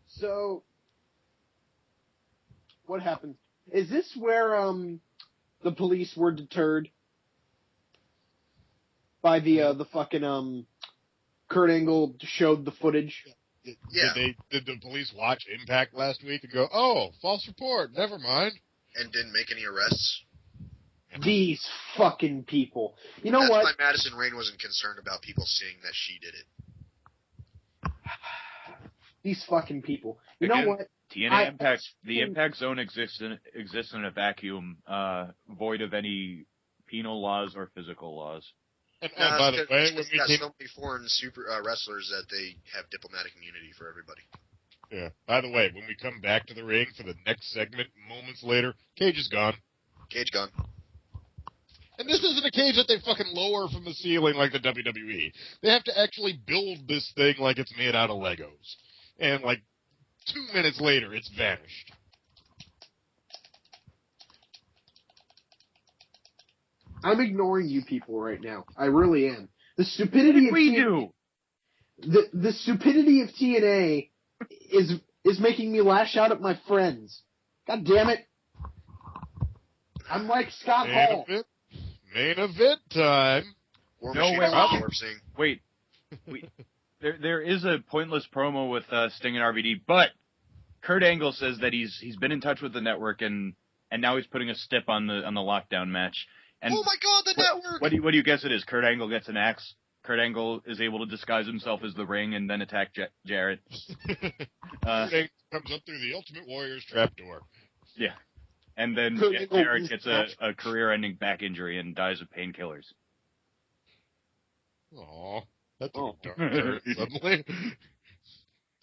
So, what happened? Is this where the police were deterred by the fucking Kurt Angle showed the footage? Yeah. Did the police watch Impact last week and go, oh, false report, never mind, and didn't make any arrests? These fucking people. You know That's what? why Madison Rayne wasn't concerned about people seeing that she did it. These fucking people. You Again, know what? TNA Impact, the Impact Zone exists in a vacuum, void of any penal laws or physical laws. And by the way, when we got came... so many foreign super wrestlers that they have diplomatic immunity for everybody. Yeah. By the way, when we come back to the ring for the next segment, moments later, Cage is gone. Cage gone. And this isn't a cage that they fucking lower from the ceiling like the WWE. They have to actually build this thing like it's made out of Legos. And, 2 minutes later, it's vanished. I'm ignoring you people right now. I really am. The stupidity of TNA, the stupidity of TNA is making me lash out at my friends. God damn it. I'm like Scott Hall. Main event time. Wait. There is a pointless promo with Sting and RVD, but Kurt Angle says that he's been in touch with the network and now he's putting a stip on the lockdown match. And oh my God, the network! What do you guess it is? Kurt Angle gets an axe. Kurt Angle is able to disguise himself as the Ring and then attack Jarrett. Kurt Angle comes up through the Ultimate Warrior's trapdoor. Yeah. And then Jarrett gets a career-ending back injury and dies of painkillers. Aw, that's a dark turn suddenly.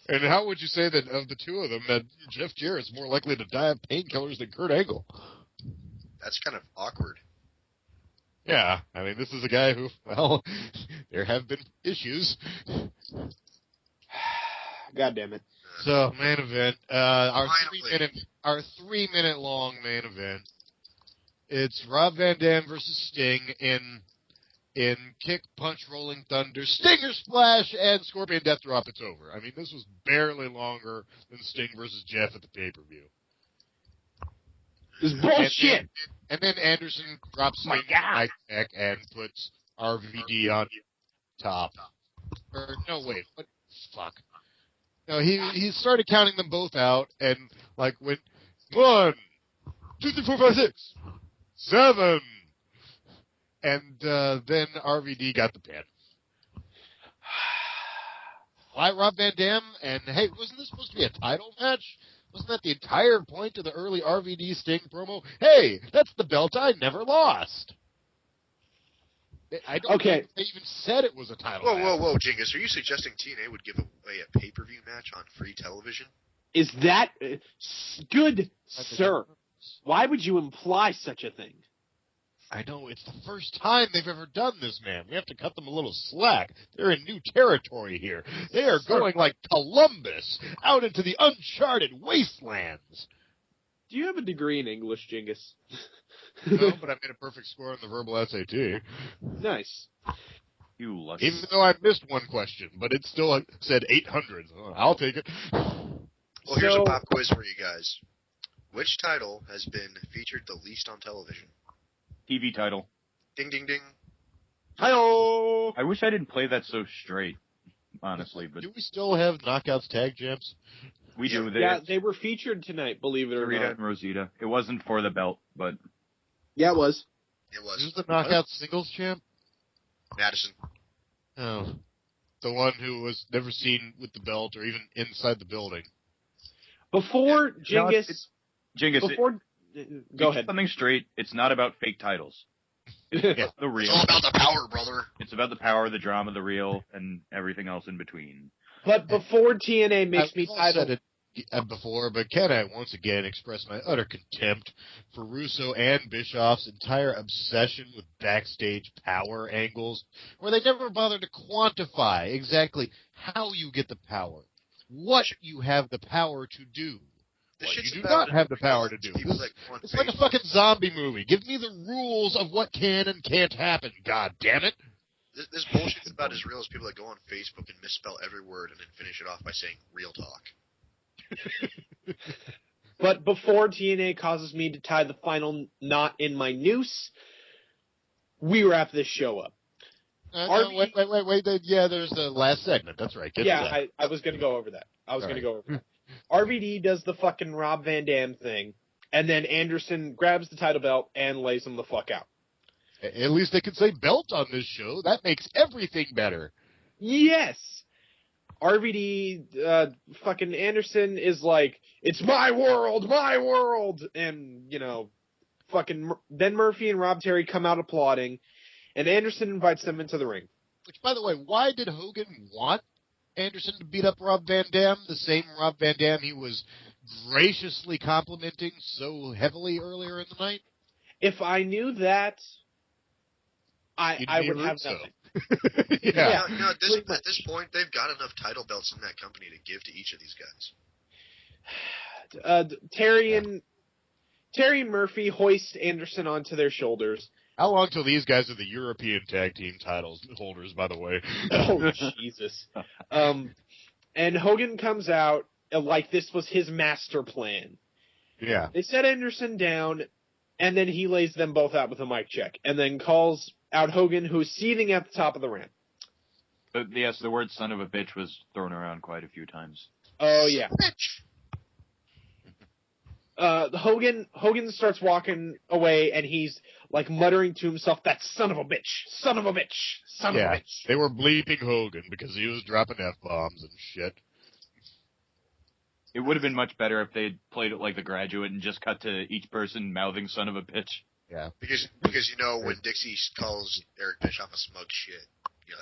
And how would you say that of the two of them, that Jeff Jarrett's more likely to die of painkillers than Kurt Angle? That's kind of awkward. Yeah, I mean, this is a guy who, well, there have been issues. God damn it. So, main event, our 3 minute long main event. It's Rob Van Dam versus Sting in Kick, Punch, Rolling Thunder, Stinger Splash, and Scorpion Death Drop. It's over. I mean, this was barely longer than Sting versus Jeff at the pay-per-view. This is bullshit! And then Anderson drops Sting right back and puts RVD on top. Or, no, wait, what? Fuck. No, he started counting them both out, and, went 1, 2, 3, 4, 5, 6, 7, and then RVD got the pin. Why Rob Van Dam? And, hey, wasn't this supposed to be a title match? Wasn't that the entire point of the early RVD Sting promo? Hey, that's the belt I never lost. I don't think they even said it was a title match. Whoa, Jingus. Are you suggesting TNA would give away a pay-per-view match on free television? Is that... good, sir. Why would you imply such a thing? I know. It's the first time they've ever done this, man. We have to cut them a little slack. They're in new territory here. They are going like Columbus out into the uncharted wastelands. Do you have a degree in English, Jingus? No, but I made a perfect score on the verbal SAT. Nice. You lucky. Even though I missed one question, but it still said 800. So I'll take it. Well, here's a pop quiz for you guys. Which title has been featured the least on television? TV title. Ding, ding, ding. Hi-oh! I wish I didn't play that so straight, honestly. But do we still have Knockouts Tag Champs? We do. Yeah, they were featured tonight, believe it or Rita not. and Rosita. It wasn't for the belt, but... Yeah, it was. It was. Who's the Knockouts Singles Champ? Madison. Oh. The one who was never seen with the belt or even inside the building. Before Jingus... Go ahead. Something straight. It's not about fake titles. It's the real. It's all about the power, brother. It's about the power, the drama, the real, and everything else in between. But before TNA makes me title... before, but can I once again express my utter contempt for Russo and Bischoff's entire obsession with backstage power angles, where they never bother to quantify exactly how you get the power, what you have the power to do, what you do not have the power to do. It's like a fucking zombie movie. Give me the rules of what can and can't happen, god damn it. This bullshit's about as real as people that go on Facebook and misspell every word and then finish it off by saying real talk. But before TNA causes me to tie the final knot in my noose, we wrap this show up. No, wait. There's the last segment. That's right. I was going to go over that. RVD does the fucking Rob Van Dam thing, and then Anderson grabs the title belt and lays him the fuck out. At least they could say belt on this show. That makes everything better. Yes! RVD, fucking Anderson is like, it's my world! And, fucking, then Murphy and Rob Terry come out applauding, and Anderson invites them into the ring. Which, by the way, why did Hogan want Anderson to beat up Rob Van Dam? The same Rob Van Dam he was graciously complimenting so heavily earlier in the night? If I knew that, I would have nothing. Yeah. At this point, they've got enough title belts in that company to give to each of these guys. Terry and Murphy hoist Anderson onto their shoulders. How long till these guys are the European Tag Team titles holders, by the way? Oh, Jesus. And Hogan comes out like this was his master plan. Yeah. They set Anderson down, and then he lays them both out with a mic check, and then calls out Hogan, who's seething at the top of the ramp. But yes, the word son of a bitch was thrown around quite a few times. Oh, yeah. Hogan starts walking away, and he's, like, muttering to himself, that son of a bitch, son of a bitch, son of a bitch. They were bleeping Hogan because he was dropping F-bombs and shit. It would have been much better if they'd played it like The Graduate and just cut to each person mouthing son of a bitch. Yeah. Because when Dixie calls Eric Bischoff a smug shit.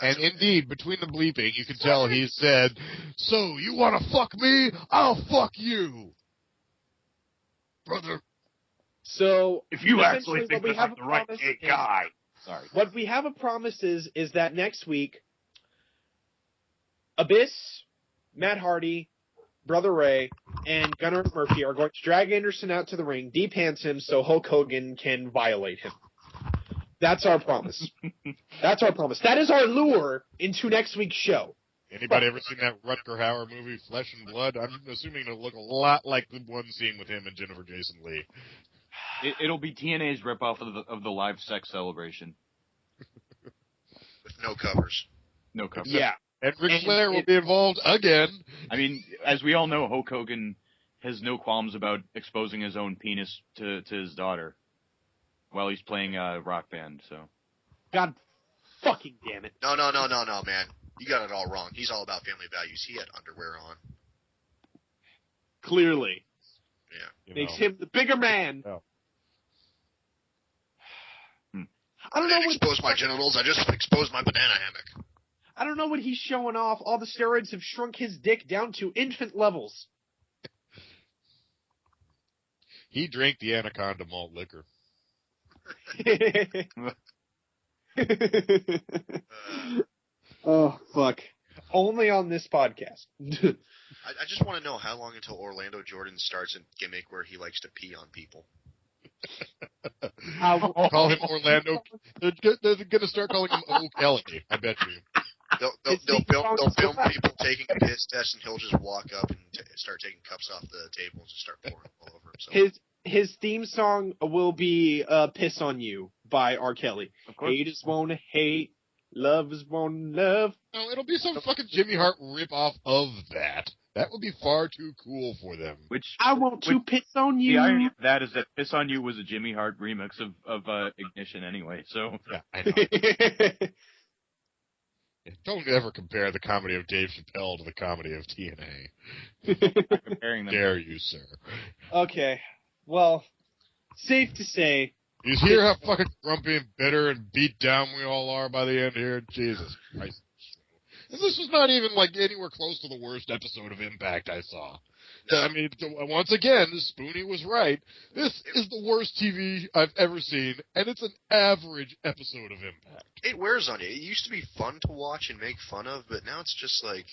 And indeed, between the bleeping, you can tell he said, so, you want to fuck me? I'll fuck you. Brother. So, if you actually think that I'm the right guy. Sorry. What we have a promise is that next week, Abyss, Matt Hardy, Brother Ray, and Gunnar Murphy are going to drag Anderson out to the ring, de-pants him so Hulk Hogan can violate him. That's our promise. That's our promise. That is our lure into next week's show. Anybody ever seen that Rutger Hauer movie, Flesh and Blood? I'm assuming it'll look a lot like the one scene with him and Jennifer Jason Leigh. It'll be TNA's ripoff of the live sex celebration. With no covers. No covers. Yeah. And Ric Flair will be involved again. I mean, as we all know, Hulk Hogan has no qualms about exposing his own penis to his daughter while he's playing a rock band, so. God fucking damn it. No, man. You got it all wrong. He's all about family values. He had underwear on. Clearly. Yeah. Makes him the bigger man. Oh. I don't know. I didn't expose my genitals. I just exposed my banana hammock. I don't know what he's showing off. All the steroids have shrunk his dick down to infant levels. He drank the Anaconda malt liquor. Oh, fuck. Only on this podcast. I just want to know how long until Orlando Jordan starts a gimmick where he likes to pee on people. Call him Orlando. They're going to start calling him O. Kelly, I bet you. They'll film people taking a piss test, and he'll just walk up and start taking cups off the table and just start pouring all over himself. His theme song will be "Piss on You" by R. Kelly. Haters wanna hate, lovers wanna love. No, it'll be some fucking Jimmy Hart rip-off of that. That would be far too cool for them. I want to piss on you. The irony of that is that "Piss on You" was a Jimmy Hart remix of Ignition anyway. So yeah, I know. Don't ever compare the comedy of Dave Chappelle to the comedy of TNA. Comparing them. Dare you, sir? Okay, well, safe to say. You hear how fucking grumpy and bitter and beat down we all are by the end here? Jesus Christ. And this was not even like anywhere close to the worst episode of Impact I saw. No. I mean, once again, Spoonie was right. This is the worst TV I've ever seen, and it's an average episode of Impact. It wears on you. It used to be fun to watch and make fun of, but now it's just like,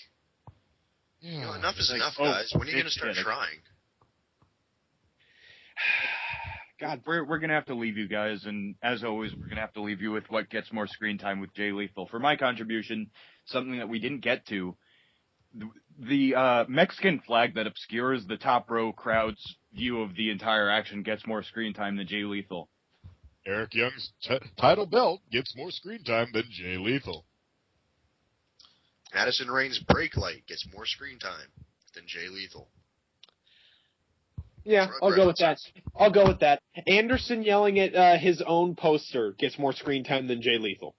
enough is enough, guys. When are you going to start trying? God, we're gonna have to leave you guys, and as always, we're gonna have to leave you with what gets more screen time with Jay Lethal. For my contribution, something that we didn't get to, the Mexican flag that obscures the top row crowd's view of the entire action gets more screen time than Jay Lethal. Eric Young's title belt gets more screen time than Jay Lethal. Madison Rain's brake light gets more screen time than Jay Lethal. Yeah, I'll go with that. Anderson yelling at his own poster gets more screen time than Jay Lethal.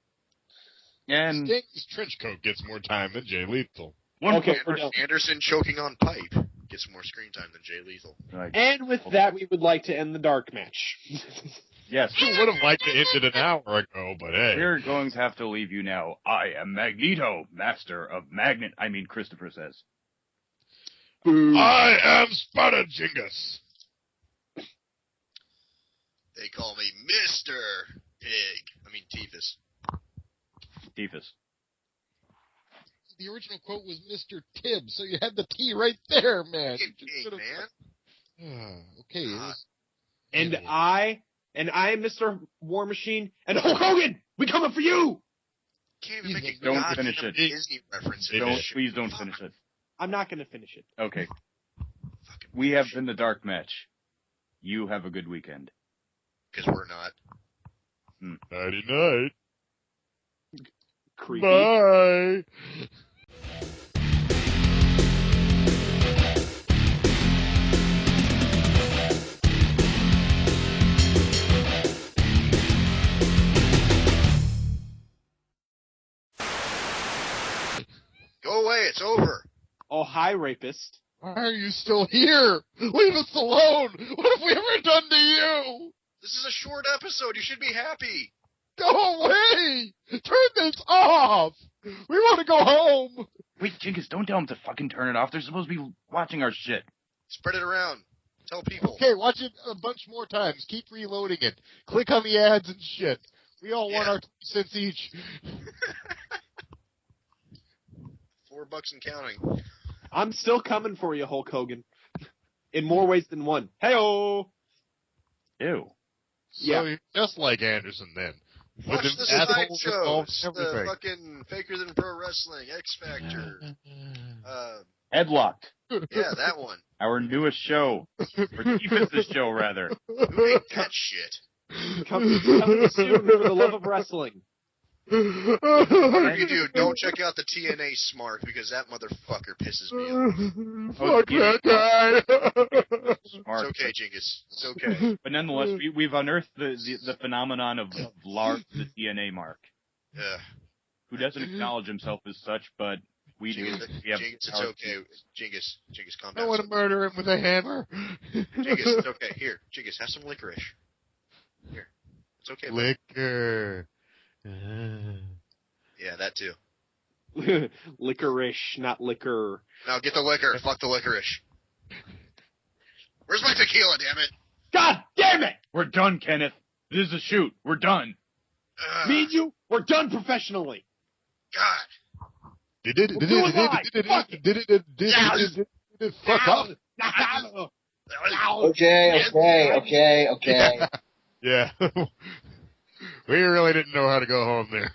And Sting's trench coat gets more time than Jay Lethal. Anderson choking on pipe gets more screen time than Jay Lethal. Right. And with that, we would like to end the dark match. Yes. I would have liked to end it an hour ago, but hey. We're going to have to leave you now. I am Magneto, master of magnet. Christopher says. I am Spada Jingus. They call me Mr. Teefus. Deefus. The original quote was Mr. Tibbs, so you had the T right there, man. Man. Okay. And I am Mr. War Machine, and Hulk Hogan, we coming for you! Can't even make a Don't goddamn finish it. Disney reference. Please don't finish it. I'm not going to finish it. Okay. We have been the Dark Match. You have a good weekend. Because we're not. Nighty night. Creepy. Bye. Go away, it's over. Oh, hi, rapist. Why are you still here? Leave us alone. What have we ever done to you? This is a short episode. You should be happy. Go away. Turn this off. We want to go home. Wait, Jinkus, don't tell them to fucking turn it off. They're supposed to be watching our shit. Spread it around. Tell people. Okay, watch it a bunch more times. Keep reloading it. Click on the ads and shit. We all want our 2 cents each. $4 and counting. I'm still coming for you, Hulk Hogan. In more ways than one. Hey-oh! Ew. So you're just like Anderson then. Watch With the them side assholes shows. involved in The everything. fucking Faker Than Pro Wrestling, X Factor. Headlocked. Yeah, that one. Our newest show. Or Deepest show, rather. Who made that shit? Coming soon for the love of wrestling. Whatever you do, don't check out the TNA Smart because that motherfucker pisses me off. Fuck that guy. Smart. It's okay, Jingus. It's okay. But nonetheless, we've unearthed the phenomenon of Lars the TNA mark, Yeah. who doesn't acknowledge himself as such, but we do. We have Jingus, it's okay. Jingus, calm I down. want to murder him with a hammer. Jingus, it's okay. Here, Jingus, have some licorice. Here. It's okay. Buddy. Liquor. Yeah, that too. Licorice, not liquor. Now get the liquor. Fuck the licorice. Where's my tequila, damn it? God damn it! We're done, Kenneth. This is a shoot. We're done. Me and you, we're done professionally. God. Fuck off. Okay. Yeah. We really didn't know how to go home there.